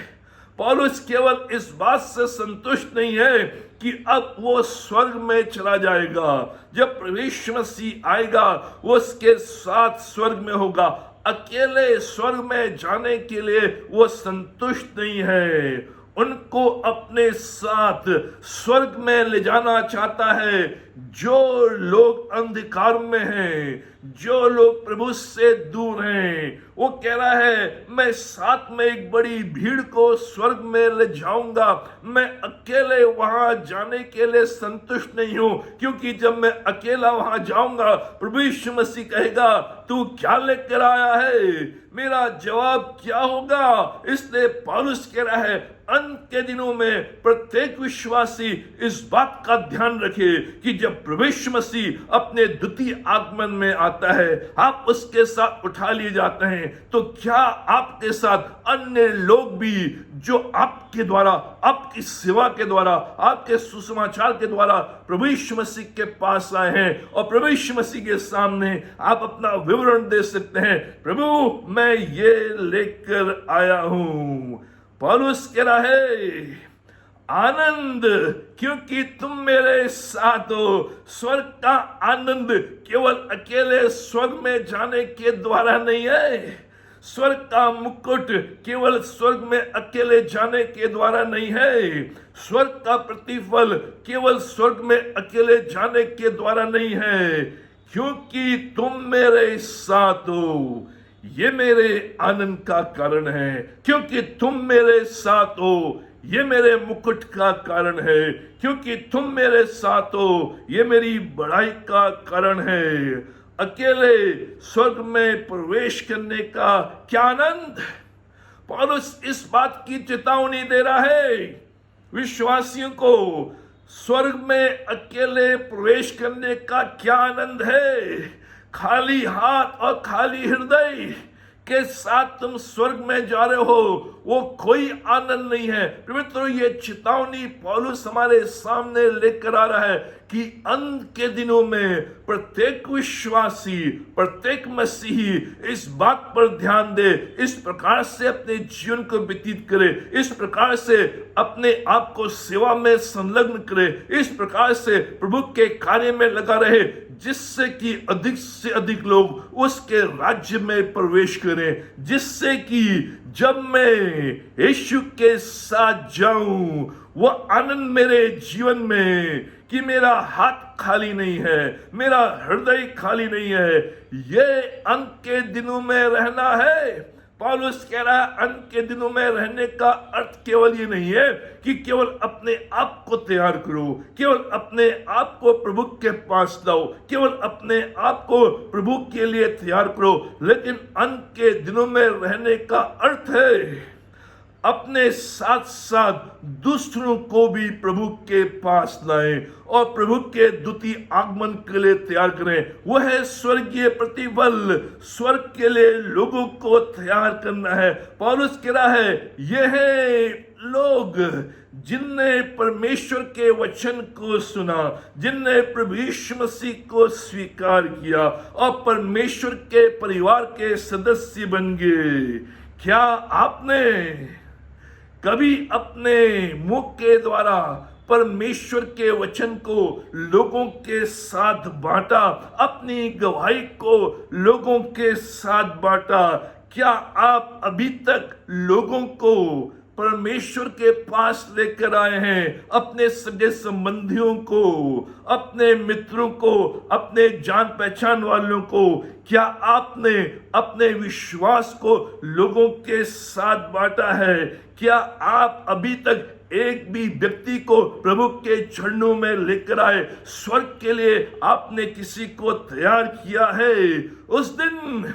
पौलुस केवल इस बात से संतुष्ट नहीं है कि अब वो स्वर्ग में चला जाएगा, जब प्रभु यीशु मसीह आएगा वो उसके साथ स्वर्ग में होगा। अकेले स्वर्ग में जाने के लिए वो संतुष्ट नहीं है, उनको अपने साथ स्वर्ग में ले जाना चाहता है। जो लोग अंधकार में हैं, जो लोग प्रभु से दूर हैं, वो कह रहा है मैं साथ में एक बड़ी भीड़ को स्वर्ग में ले जाऊंगा। मैं अकेले वहां जाने के लिए संतुष्ट नहीं हूं, क्योंकि जब मैं अकेला वहां जाऊंगा प्रभु यीशु मसीह कहेगा तू क्या लेकर आया है, मेरा जवाब क्या होगा। इसलिए पौलुस कह रहा है अंत के दिनों में प्रत्येक विश्वासी इस बात का ध्यान रखे कि जब प्रभु यीशु मसीह अपने द्वितीय आगमन में आता है, आप उसके साथ उठा लिए जाते हैं, तो क्या आपके साथ अन्य लोग भी जो आपके द्वारा, आपकी सेवा के द्वारा, आपके सुसमाचार के द्वारा प्रभु यीशु मसीह के पास आए हैं और प्रभु यीशु मसीह के सामने आप अपना विवरण दे सकते हैं, प्रभु मैं ये लेकर आया हूं। पौलुस कह रहा है आनंद क्योंकि तुम मेरे साथ हो। स्वर्ग का आनंद केवल अकेले स्वर्ग में जाने के द्वारा नहीं है, स्वर्ग का मुकुट केवल स्वर्ग में अकेले जाने के द्वारा नहीं है, स्वर्ग का प्रतिफल केवल स्वर्ग में अकेले जाने के द्वारा नहीं है। क्योंकि तुम मेरे साथ हो, ये मेरे आनंद का कारण है। क्योंकि तुम मेरे साथ हो, ये मेरे मुकुट का कारण है। क्योंकि तुम मेरे साथ हो, ये मेरी बढ़ाई का कारण है। अकेले स्वर्ग में प्रवेश करने का क्या आनंद। पौलुस इस बात की चेतावनी दे रहा है विश्वासियों को, स्वर्ग में अकेले प्रवेश करने का क्या आनंद है। खाली हाथ और खाली हृदय के साथ तुम स्वर्ग में जा रहे हो, वो कोई आनंद नहीं है। मित्रों, ये चेतावनी पौलुस हमारे सामने लेकर आ रहा है कि अंत के दिनों में प्रत्येक विश्वासी, प्रत्येक मसीही इस बात पर ध्यान दे, इस प्रकार से अपने जीवन को व्यतीत करे, इस प्रकार से अपने आप को सेवा में संलग्न करे, इस प्रकार से प्रभु के कार्य में लगा रहे, जिससे कि अधिक से अधिक लोग उसके राज्य में प्रवेश करें, जिससे कि जब मैं यीशु के साथ जाऊं वो आनंद मेरे जीवन में कि मेरा हाथ खाली नहीं है, मेरा हृदय खाली नहीं है। ये अंत के दिनों में रहना है। पौलुस कह रहा है अंत के दिनों में रहने का अर्थ केवल ये नहीं है कि केवल अपने आप को तैयार करो, केवल अपने आप को प्रभु के पास लाओ, केवल अपने आप को प्रभु के लिए तैयार करो, लेकिन अंत के दिनों में रहने का अर्थ है अपने साथ साथ दूसरों को भी प्रभु के पास लाएं और प्रभु के द्वितीय आगमन के लिए तैयार करें। वह है स्वर्गीय प्रतिफल, स्वर्ग के लिए लोगों को तैयार करना है। पौलुस कह रहा है यह लोग जिनने परमेश्वर के वचन को सुना, जिनने प्रभु यीशु मसीह को स्वीकार किया और परमेश्वर के परिवार के सदस्य बन गए। क्या आपने कभी अपने मुख के द्वारा परमेश्वर के वचन को लोगों के साथ बांटा, अपनी गवाही को लोगों के साथ बांटा? क्या आप अभी तक लोगों को परमेश्वर के पास लेकर आए हैं, अपने सगे संबंधियों को, अपने मित्रों को, अपने जान पहचान वालों को। क्या आपने अपने विश्वास को लोगों के साथ बांटा है? क्या आप अभी तक एक भी व्यक्ति को प्रभु के चरणों में लेकर आए? स्वर्ग के लिए आपने किसी को तैयार किया है? उस दिन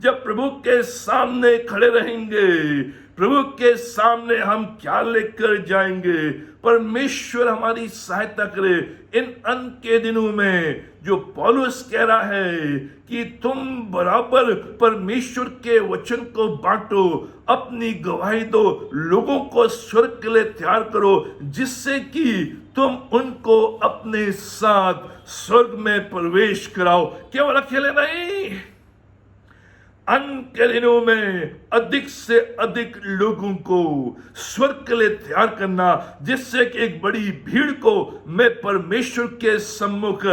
जब प्रभु के सामने खड़े रहेंगे, प्रभु के सामने हम क्या लेकर जाएंगे? परमेश्वर हमारी सहायता करे इन अंत के दिनों में। जो पौलुस कह रहा है कि तुम बराबर परमेश्वर के वचन को बांटो, अपनी गवाही दो, लोगों को स्वर्ग के लिए तैयार करो, जिससे कि तुम उनको अपने साथ स्वर्ग में प्रवेश कराओ। केवल अकेले नहीं, अंत के दिनों में अधिक से अधिक लोगों को स्वर्ग के लिए तैयार करना, जिससे कि एक बड़ी भीड़ को मैं परमेश्वर के सम्मुख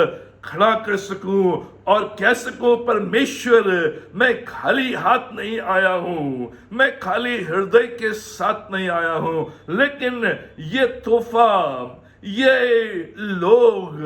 खड़ा कर सकूं और कह सकूं, परमेश्वर मैं खाली हाथ नहीं आया हूं, मैं खाली हृदय के साथ नहीं आया हूं, लेकिन ये तोहफा, ये लोग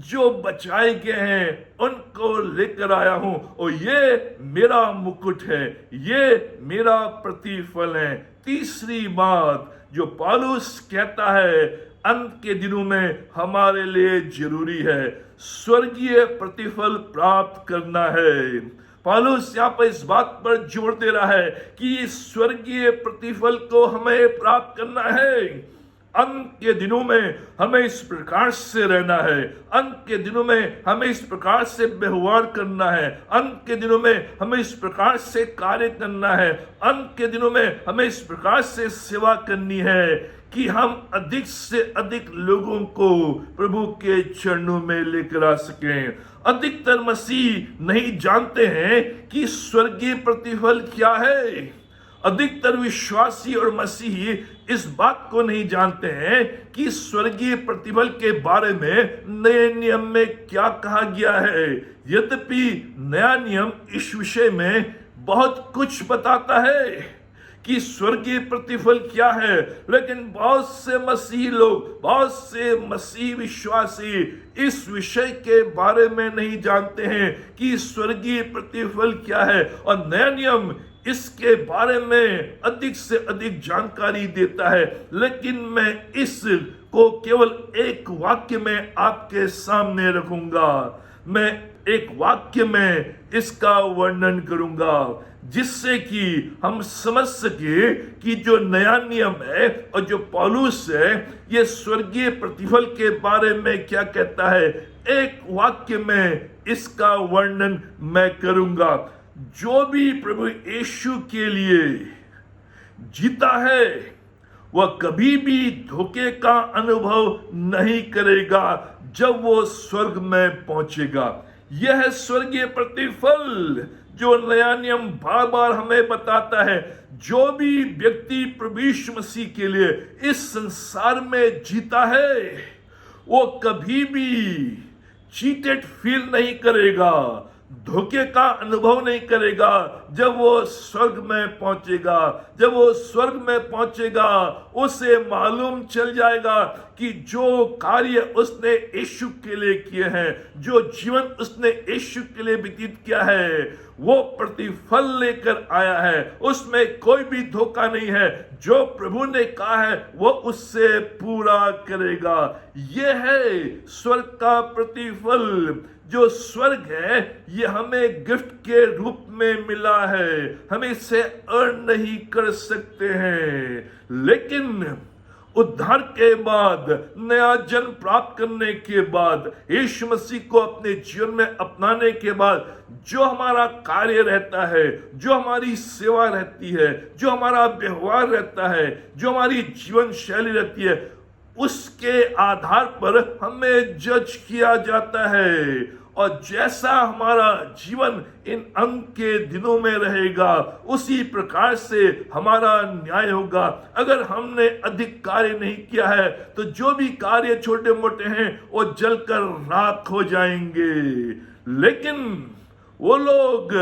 जो बचाए गए हैं उनको लेकर आया हूं, और ये मेरा मुकुट है, ये मेरा प्रतिफल है। तीसरी बात जो पौलुस कहता है अंत के दिनों में हमारे लिए जरूरी है, स्वर्गीय प्रतिफल प्राप्त करना है। पौलुस यहाँ पर इस बात पर जोर दे रहा है कि स्वर्गीय प्रतिफल को हमें प्राप्त करना है। अंत के दिनों में हमें इस प्रकार से रहना है, अंत के दिनों में हमें इस प्रकार से व्यवहार करना है, अंत के दिनों में हमें इस प्रकार से कार्य करना है, अंत के दिनों में हमें इस प्रकार से सेवा करनी है कि हम अधिक से अधिक लोगों को प्रभु के चरणों में लेकर आ सकें। अधिकतर मसीह नहीं जानते हैं कि स्वर्गीय प्रतिफल क्या है। अधिकतर विश्वासी और मसीही इस बात को नहीं जानते हैं कि स्वर्गीय प्रतिफल के बारे में नए नियम में क्या कहा गया है। यद्यपि नया नियम इस विषय में बहुत कुछ बताता है कि स्वर्गीय प्रतिफल क्या है, लेकिन बहुत से मसीही लोग, बहुत से मसीही विश्वासी इस विषय के बारे में नहीं जानते हैं कि स्वर्गीय प्रतिफल क्या है। और नया नियम इसके बारे में अधिक से अधिक जानकारी देता है, लेकिन मैं इस को केवल एक वाक्य में आपके सामने रखूंगा। मैं एक वाक्य में इसका वर्णन करूंगा, जिससे कि हम समझ सके कि जो नया नियम है और जो पौलुस है, ये स्वर्गीय प्रतिफल के बारे में क्या कहता है। एक वाक्य में इसका वर्णन मैं करूंगा। जो भी प्रभु यीशु के लिए जीता है, वह कभी भी धोखे का अनुभव नहीं करेगा जब वो स्वर्ग में पहुंचेगा। यह है स्वर्गीय प्रतिफल जो नया नियम बार बार हमें बताता है। जो भी व्यक्ति प्रभु यीशु मसीह के लिए इस संसार में जीता है, वो कभी भी चीटेड फील नहीं करेगा, धोखे का अनुभव नहीं करेगा जब वो स्वर्ग में पहुंचेगा। जब वो स्वर्ग में पहुंचेगा, उसे मालूम चल जाएगा कि जो कार्य उसने यीशु के लिए किए हैं, जो जीवन उसने यीशु के लिए व्यतीत किया है, वो प्रतिफल लेकर आया है। उसमें कोई भी धोखा नहीं है। जो प्रभु ने कहा है वो उससे पूरा करेगा। यह है स्वर्ग का प्रतिफल। जो स्वर्ग है ये हमें गिफ्ट के रूप में मिला है, हम इसे अर्न नहीं कर सकते हैं। लेकिन उद्धार के बाद, नया जन्म प्राप्त करने के बाद, यीशु मसीह को अपने जीवन में अपनाने के बाद जो हमारा कार्य रहता है, जो हमारी सेवा रहती है, जो हमारा व्यवहार रहता है, जो हमारी जीवन शैली रहती है, उसके आधार पर हमें जज किया जाता है। और जैसा हमारा जीवन इन अंत के दिनों में रहेगा, उसी प्रकार से हमारा न्याय होगा। अगर हमने अधिक कार्य नहीं किया है तो जो भी कार्य छोटे मोटे हैं वो जलकर राख हो जाएंगे। लेकिन वो लोग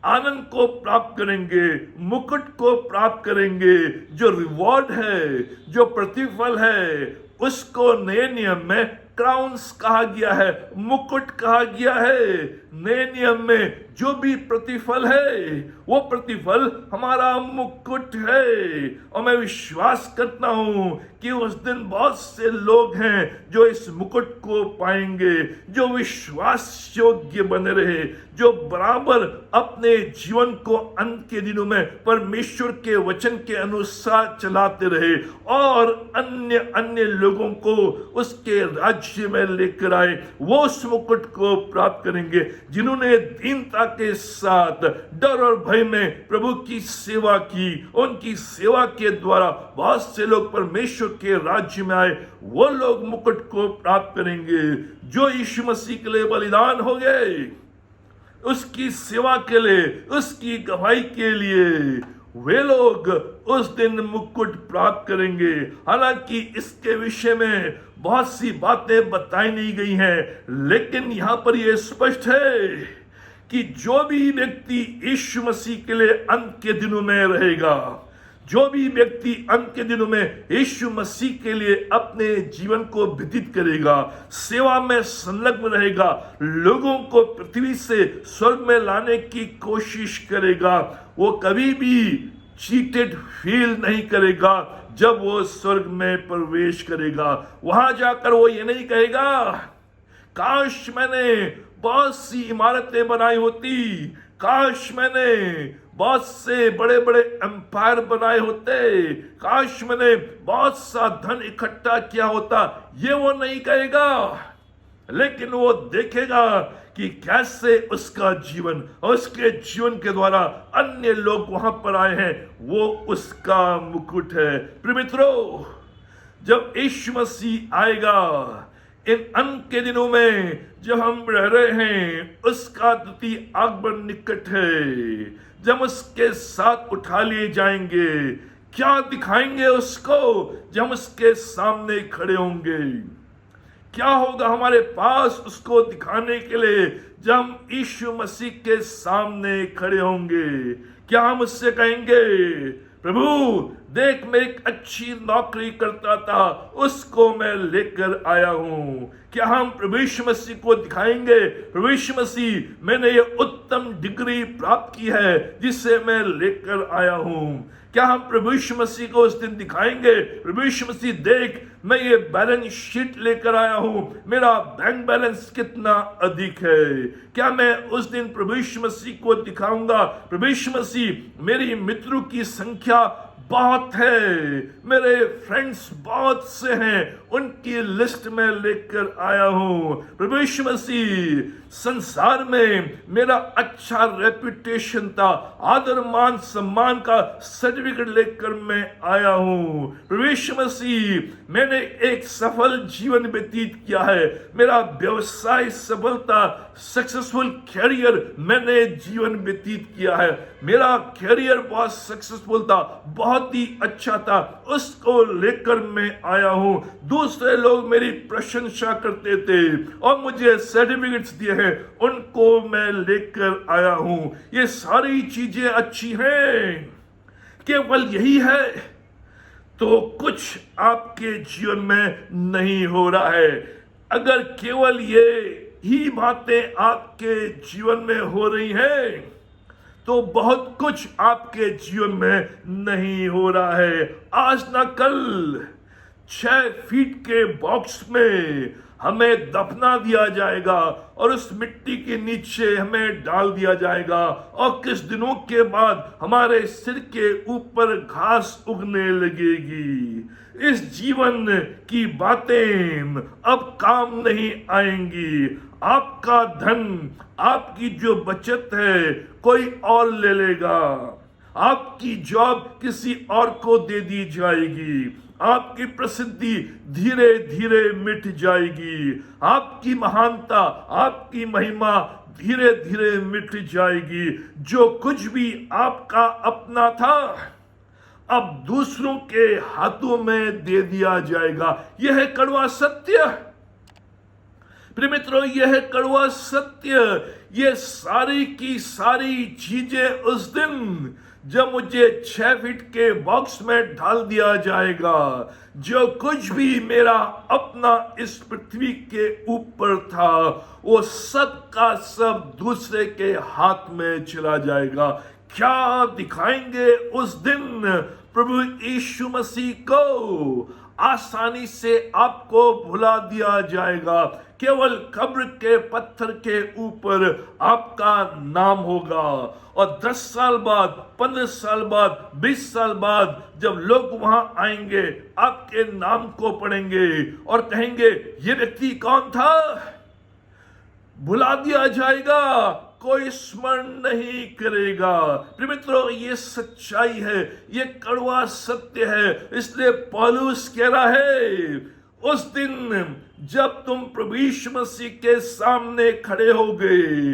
आनंद को प्राप्त करेंगे, मुकुट को प्राप्त करेंगे। जो रिवॉर्ड है, जो प्रतिफल है, उसको नए नियम में क्राउन्स कहा गया है, मुकुट कहा गया है। नए नियम में जो भी प्रतिफल है, वो प्रतिफल हमारा मुकुट है। और मैं विश्वास करता हूं कि उस दिन बहुत से लोग हैं जो इस मुकुट को पाएंगे, जो विश्वास योग्य बने रहे, जो बराबर अपने जीवन को अंत के दिनों में परमेश्वर के वचन के अनुसार चलाते रहे और अन्य अन्य लोगों को उसके राज्य में लेकर आए। वो उस मुकुट को प्राप्त करेंगे जिन्होंने दीनता के साथ, डर और भय में प्रभु की सेवा की। उनकी सेवा के द्वारा बहुत से लोग परमेश्वर के राज्य में आए। वो लोग मुकुट को प्राप्त करेंगे जो यीशु मसीह के लिए बलिदान हो गए, उसकी सेवा के लिए, उसकी गवाही के लिए। वे लोग उस दिन मुकुट प्राप्त करेंगे। हालांकि इसके विषय में बहुत सी बातें बताई नहीं गई हैं, लेकिन यहां पर यह स्पष्ट है कि जो भी व्यक्ति यीशु मसीह के लिए अंत के दिनों में रहेगा, जो भी व्यक्ति अंत के दिनों में यीशु मसीह के लिए अपने जीवन को व्यतीत करेगा, सेवा में संलग्न रहेगा, लोगों को पृथ्वी से स्वर्ग में लाने की कोशिश करेगा, वो कभी भी चीटेड फील नहीं करेगा। जब वो स्वर्ग में प्रवेश करेगा, वहां जाकर वो ये नहीं कहेगा काश मैंने बहुत सी इमारतें बनाई होती, काश मैंने बहुत से बड़े बड़े एम्पायर बनाए होते, काश मैंने बहुत सा धन इकट्ठा किया होता। ये वो नहीं कहेगा, लेकिन वो देखेगा कि कैसे उसका जीवन और उसके जीवन के द्वारा अन्य लोग वहां पर आए हैं। वो उसका मुकुट है। प्रिय मित्रों, जब यीशु मसीह आएगा इन अंत के दिनों में, जब हम रह रहे हैं, उसका द्वितीय आगमन निकट है। जब उसके साथ उठा लिए जाएंगे, क्या दिखाएंगे उसको जब हम उसके सामने खड़े होंगे? क्या होगा हमारे पास उसको दिखाने के लिए जब हम यीशु मसीह के सामने खड़े होंगे? क्या हम उससे कहेंगे प्रभु देख, मैं एक अच्छी नौकरी करता था, उसको मैं लेकर आया हूं? क्या हम प्रभु यीशु मसीह को दिखाएंगे प्रभु यीशु मसीह, मैंने ये उत्तम डिग्री प्राप्त की है जिसे मैं लेकर आया हूं? क्या हम प्रभु यीशु मसीह को उस दिन दिखाएंगे प्रभु यीशु मसीह देख, मैं ये बैलेंस शीट लेकर आया हूं, मेरा बैंक बैलेंस कितना अधिक है? क्या मैं उस दिन प्रभु यीशु मसीह को दिखाऊंगा प्रभु यीशु मसीह, मेरी मित्रों की संख्या बहुत है, मेरे फ्रेंड्स बहुत से हैं, उनकी लिस्ट में लेकर आया हूं। प्रभु यीशु मसीह, संसार में मेरा अच्छा रेपुटेशन था, आदर मान सम्मान का सर्टिफिकेट लेकर मैं आया हूं। प्रभु यीशु मसीह, मैंने एक सफल जीवन व्यतीत किया है, मेरा व्यवसाय सफलता, सक्सेसफुल कैरियर मैंने जीवन व्यतीत किया है, मेरा कैरियर बहुत सक्सेसफुल था, बहुत ही अच्छा था, उसको लेकर मैं आया हूं। दूसरे लोग मेरी प्रशंसा करते थे और मुझे सर्टिफिकेट्स दिए हैं, उनको मैं लेकर आया हूं। ये सारी चीजें अच्छी हैं, केवल यही है तो कुछ आपके जीवन में नहीं हो रहा है। अगर केवल ये ही बातें आपके जीवन में हो रही हैं तो बहुत कुछ आपके जीवन में नहीं हो रहा है। आज ना कल 6 फीट के बॉक्स में हमें दफना दिया जाएगा और उस मिट्टी के नीचे हमें डाल दिया जाएगा और कुछ दिनों के बाद हमारे सिर के ऊपर घास उगने लगेगी। इस जीवन की बातें अब काम नहीं आएंगी। आपका धन, आपकी जो बचत है कोई और ले लेगा, आपकी जॉब किसी और को दे दी जाएगी, आपकी प्रसिद्धि धीरे धीरे मिट जाएगी, आपकी महानता, आपकी महिमा धीरे धीरे मिट जाएगी। जो कुछ भी आपका अपना था अब दूसरों के हाथों में दे दिया जाएगा। यह है कड़वा सत्य। प्रिय मित्रों, यह कड़वा सत्य, ये सारी की सारी चीजें उस दिन जब मुझे 6 फीट के बॉक्स में डाल दिया जाएगा, जो कुछ भी मेरा अपना इस पृथ्वी के ऊपर था, वो सब का सब दूसरे के हाथ में चला जाएगा। क्या दिखाएंगे उस दिन प्रभु यीशु मसीह को? आसानी से आपको भुला दिया जाएगा। केवल कब्र के पत्थर के ऊपर आपका नाम होगा, और 10 साल बाद, 15 साल बाद, 20 साल बाद जब लोग वहां आएंगे, आपके नाम को पढ़ेंगे और कहेंगे ये व्यक्ति कौन था, भुला दिया जाएगा, कोई स्मरण नहीं करेगा। प्रिय मित्रों, ये सच्चाई है, ये कड़वा सत्य है। इसलिए पौलुस कह रहा है, उस दिन जब तुम प्रभु यीशु मसीह के सामने खड़े होगे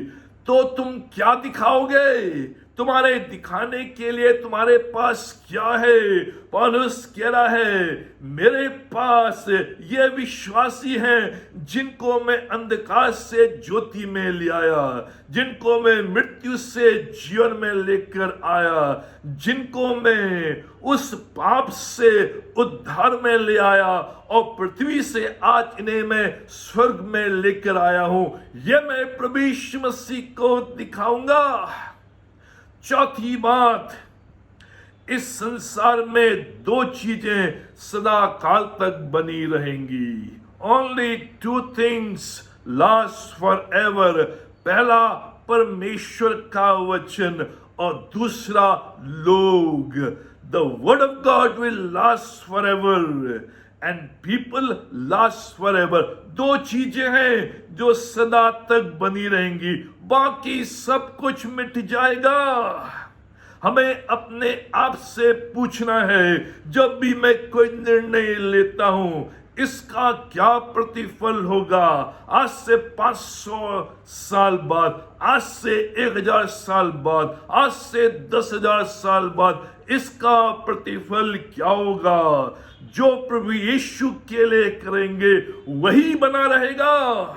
तो तुम क्या दिखाओगे? तुम्हारे दिखाने के लिए तुम्हारे पास क्या है? पौलुस कह रहा है, मेरे पास ये विश्वासी हैं जिनको मैं अंधकार से ज्योति में ले आया, जिनको मैं मृत्यु से जीवन में लेकर आया, जिनको मैं उस पाप से उद्धार में ले आया और पृथ्वी से आज इन्हें मैं स्वर्ग में लेकर आया हूं। ये मैं प्रभु यीशु मसीह को दिखाऊंगा। चौथी बात, इस संसार में 2 चीजें सदा काल तक बनी रहेंगी। Only 2 things last forever। पहला परमेश्वर का वचन और दूसरा लोग। The word of God will last forever and people last forever। 2 चीजें हैं जो सदा तक बनी रहेंगी, बाकी सब कुछ मिट जाएगा। हमें अपने आप से पूछना है, जब भी मैं कोई निर्णय लेता हूं, इसका क्या प्रतिफल होगा? आज से 500 साल बाद, आज से 1000 साल बाद, आज से 10,000 साल बाद इसका प्रतिफल क्या होगा? जो प्रभु यीशु के लिए करेंगे वही बना रहेगा।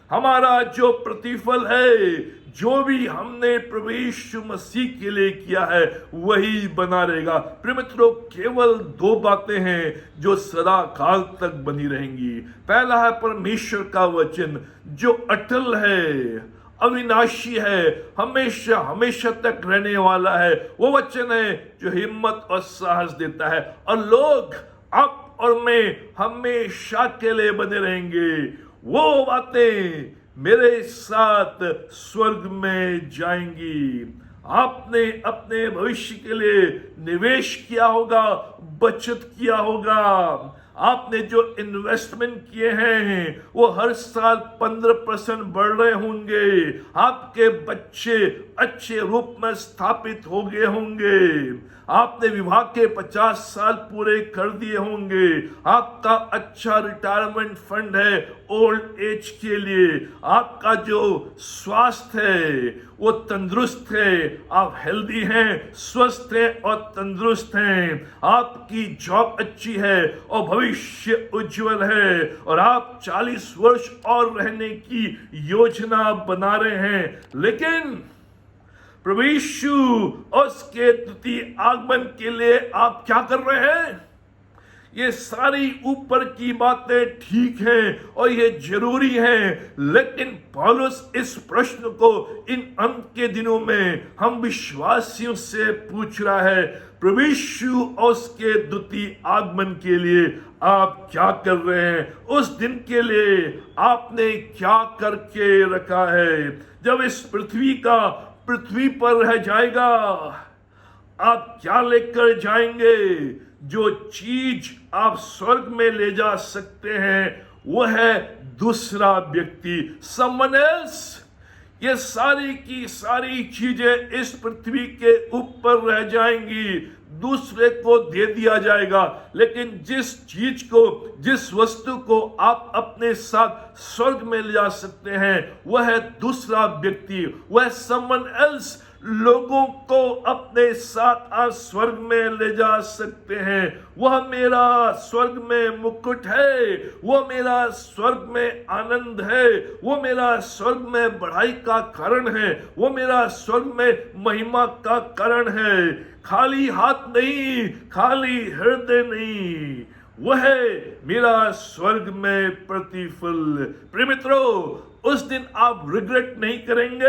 हमारा जो प्रतिफल है, जो भी हमने प्रभु यीशु मसीह के लिए किया है, वही बना रहेगा। प्रिय मित्रों, केवल 2 बातें हैं जो सदा काल तक बनी रहेंगी। पहला है परमेश्वर का वचन जो अटल है, अविनाशी है, हमेशा हमेशा तक रहने वाला है। वो वचन है जो हिम्मत और साहस देता है। और लोग, आप और मैं हमेशा के लिए बने रहेंगे। वो बातें मेरे साथ स्वर्ग में जाएंगी। आपने अपने भविष्य के लिए निवेश किया होगा, बचत किया होगा। आपने जो इन्वेस्टमेंट किए हैं वो हर साल 15% बढ़ रहे होंगे। आपके बच्चे अच्छे रूप में स्थापित हो गए होंगे। आपने विवाह के 50 साल पूरे कर दिए होंगे। आपका अच्छा रिटायरमेंट फंड है ओल्ड एज के लिए। आपका जो स्वास्थ्य है वो तंदुरुस्त है। आप हेल्दी हैं, स्वस्थ हैं और तंदुरुस्त हैं। आपकी जॉब अच्छी है और भविष्य उज्जवल है, और आप 40 वर्ष और रहने की योजना बना रहे हैं। लेकिन प्रभु यीशु और उसके द्वितीय आगमन के लिए आप क्या कर रहे हैं? ये सारी ऊपर की बातें ठीक हैं और ये जरूरी हैं, लेकिन पौलुस इस प्रश्न को इन अंत के दिनों में हम विश्वासियों से पूछ रहा है, प्रभु यीशु और उसके द्वितीय आगमन के लिए आप क्या कर रहे हैं? उस दिन के लिए आपने क्या करके रखा है? जब इस पृथ्वी पर रह जाएगा, आप क्या लेकर जाएंगे? जो चीज आप स्वर्ग में ले जा सकते हैं वो है दूसरा व्यक्ति, someone else। ये सारी की सारी चीजें इस पृथ्वी के ऊपर रह जाएंगी, दूसरे को दे दिया जाएगा। लेकिन जिस चीज को, जिस वस्तु को आप अपने साथ स्वर्ग में ले जा सकते हैं वह है दूसरा व्यक्ति, वह someone else। लोगों को अपने साथ आप स्वर्ग में ले जा सकते हैं। वह मेरा स्वर्ग में मुकुट है, वह मेरा स्वर्ग में आनंद है, वो मेरा स्वर्ग में बढ़ाई का कारण है, वो मेरा स्वर्ग में महिमा का कारण है। खाली हाथ नहीं, खाली हृदय नहीं, वह मेरा स्वर्ग में प्रतिफल। प्रिय मित्रों, उस दिन आप रिग्रेट नहीं करेंगे।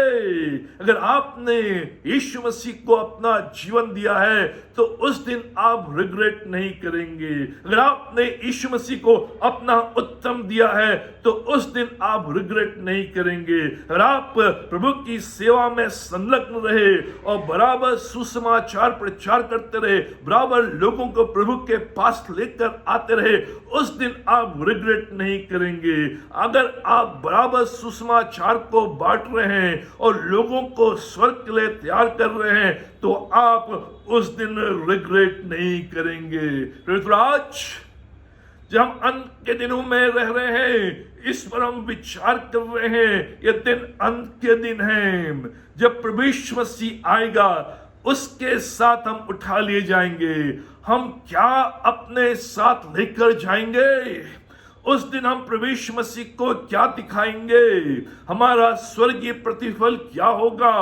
अगर आपने यीशु मसीह को अपना जीवन दिया है तो उस दिन आप रिग्रेट नहीं करेंगे। अगर आपने यीशु मसीह को अपना उत्तम दिया है तो उस दिन आप रिग्रेट नहीं करेंगे। अगर आप प्रभु की सेवा में संलग्न रहे और बराबर सुसमाचार प्रचार करते रहे, बराबर लोगों को प्रभु के पास लेकर आते रहे, उस दिन आप रिग्रेट नहीं करेंगे। अगर आप बराबर सुसमाचार को बांट रहे हैं और लोगों को स्वर्ग के लिए तैयार कर रहे हैं तो आप उस दिन रिग्रेट नहीं करेंगे। फिर आज जब हम अंत के दिनों में रह रहे हैं, इस पर हम विचार कर रहे हैं। ये दिन अंत के दिन हैं, जब प्रभु यीशु मसीह आएगा, उसके साथ हम उठा लिए जाएंगे। हम क्या अपने साथ लेकर जाएंगे? उस दिन हम प्रभु यीशु मसीह को क्या दिखाएंगे? हमारा स्वर्गीय प्रतिफल क्या होगा?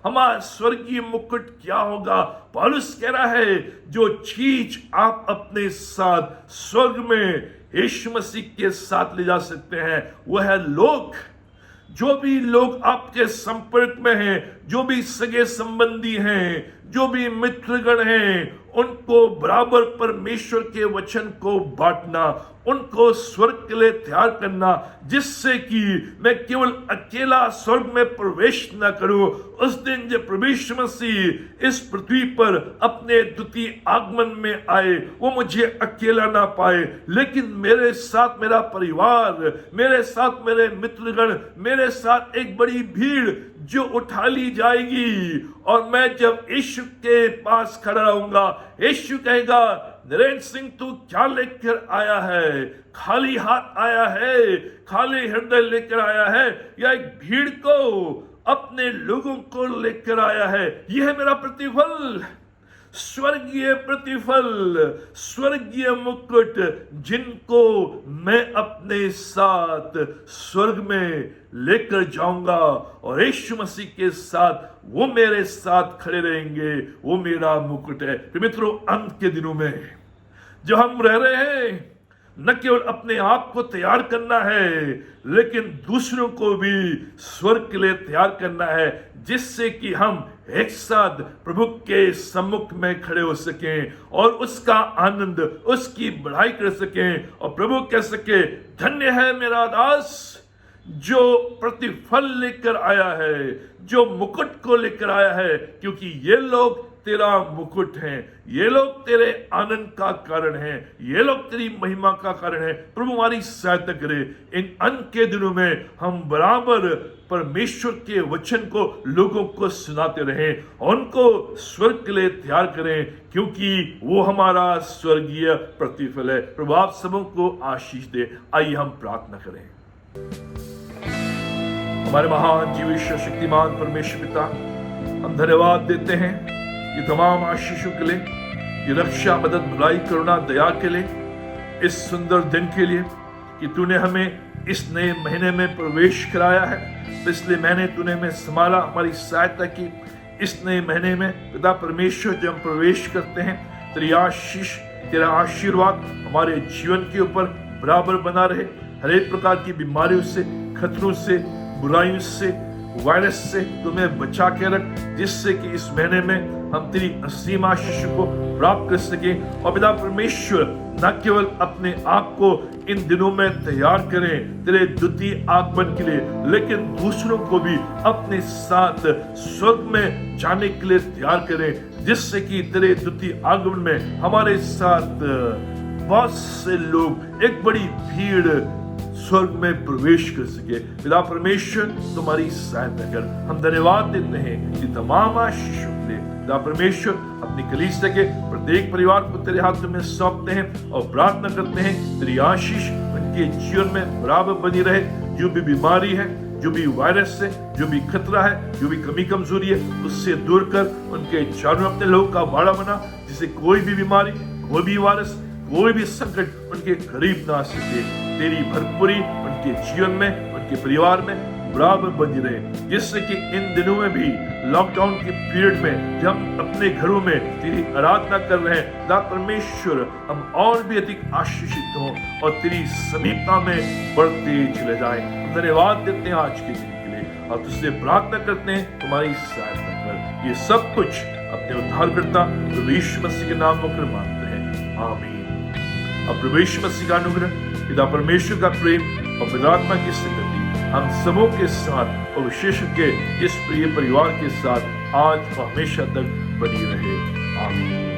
हमारा स्वर्गीय मुकुट क्या होगा? पौलुस कह रहा है, जो चीज आप अपने साथ स्वर्ग में यीशु मसीह के साथ ले जा सकते हैं, वह है लोग। जो भी लोग आपके संपर्क में हैं, जो भी सगे संबंधी हैं, जो भी मित्रगण हैं, उनको बराबर परमेश्वर के वचन को बांटना, उनको स्वर्ग के लिए तैयार करना, जिससे कि मैं केवल अकेला स्वर्ग में प्रवेश न करूं। उस दिन जब प्रभु यीशु मसीह इस पृथ्वी पर अपने द्वितीय आगमन में आए, वो मुझे अकेला ना पाए, लेकिन मेरे साथ मेरा परिवार, मेरे साथ मेरे मित्रगण, मेरे साथ एक बड़ी भीड़ जो उठा ली जाएगी। और मैं जब यीशु के पास खड़ा रहूंगा, यीशु कहेगा, नरेंद्र सिंह तू क्या लेकर आया है? खाली हाथ आया है, खाली हृदय लेकर आया है, या एक भीड़ को, अपने लोगों को लेकर आया है? यह है मेरा प्रतिफल, स्वर्गीय प्रतिफल, स्वर्गीय मुकुट, जिनको मैं अपने साथ स्वर्ग में लेकर जाऊंगा। और यीशु मसीह के साथ वो मेरे साथ खड़े रहेंगे, वो मेरा मुकुट है। तो मित्रों, अंत के दिनों में जो हम रह रहे हैं, न केवल अपने आप को तैयार करना है, लेकिन दूसरों को भी स्वर्ग के लिए तैयार करना है, जिससे कि हम एक साथ प्रभु के सम्मुख में खड़े हो सकें और उसका आनंद, उसकी बढ़ाई कर सकें। और प्रभु कह सके, धन्य है मेरा दास जो प्रतिफल लेकर आया है, जो मुकुट को लेकर आया है, क्योंकि ये लोग तेरा मुकुट हैं, ये लोग तेरे आनंद का कारण हैं, ये लोग तेरी महिमा का कारण है। प्रभु हमारी सहायता करे। इन अंत के दिनों में हम बराबर परमेश्वर के वचन को लोगों को सुनाते रहें, उनको स्वर्ग के लिए तैयार करें, क्योंकि वो हमारा स्वर्गीय प्रतिफल है। प्रभु आप सबों को आशीष दे। आइए हम प्रार्थना करें। हमारे महान जीवेश्वर शक्तिमान परमेश्वर पिता, हम धन्यवाद देते हैं ये तमाम आशीषों के लिए, ये रक्षा, मदद, भलाई, करुणा, दया के लिए, इस सुंदर दिन के लिए कि तूने हमें इस नए महीने में प्रवेश कराया है। पिछले महीने तूने हमें संभाला, हमारी सहायता की। इस नए महीने में पिता परमेश्वर जब हम प्रवेश करते हैं, तेरी आशीष, तेरा आशीर्वाद हमारे जीवन के ऊपर बराबर बना रहे। हर एक प्रकार की बीमारियों से, खतरों से, बुराइयों से, वायरस से तुम्हें बचा के रख, जिससे कि इस महीने में हम तेरी असीम आशीष को प्राप्त कर सके। और पिता परमेश्वर, न केवल अपने आप को इन दिनों में तैयार करें तेरे द्वितीय आगमन के लिए, लेकिन दूसरों को भी अपने साथ स्वर्ग में जाने के लिए तैयार करें, जिससे कि तेरे द्वितीय आगमन में हमारे साथ बहुत से लोग, एक बड़ी भीड़ स्वर्ग में प्रवेश कर सके। पिता परमेश्वर, तुम्हारी सहायता कर। हम धन्यवाद देते हैं कि तमाम आशीषों के लिए। पिता परमेश्वर, अपनी कलीसिया के प्रत्येक परिवार को तेरे हाथों में सौंपते हैं और प्रार्थना करते हैं तेरी आशीष उनके जीवन में बराबर बनी रहे। जो भी बीमारी है, जो भी वायरस है, जो भी खतरा है, जो भी कमी कमजोरी है, उससे दूर कर उनके चारों अपने लोगों का बाड़ा बना, जिसे कोई भी बीमारी, कोई भी वायरस, कोई भी संकट उनके करीब ना आ सके। तेरी भरपूरी उनके जीवन में, उनके परिवार में बराबर बनी रहे, जिससे कि इन दिनों में भी, लॉकडाउन के पीरियड में, जब हम अपने घरों में तेरी आराधना कर रहे हैं, ना परमेश्वर हम और भी अधिक आशीषित हों और तेरी समीपता में बढ़ते चले जाएं। हम धन्यवाद देते हैं आज के दिन के लिए और तुझसे प्रार्थना करते हैं तुम्हारी सहायता कर। ये सब कुछ अपने उद्धारकर्ता प्रभु यीशु मसीह के नाम में मांगते हैं, आमीन। अब प्रभु यीशु मसीह का अनुग्रह, पिता परमेश्वर का प्रेम और पवित्र आत्मा की संगति हम सबों के साथ और विशेष के इस प्रिय परिवार के साथ आज और हमेशा तक बनी रहे, आमीन।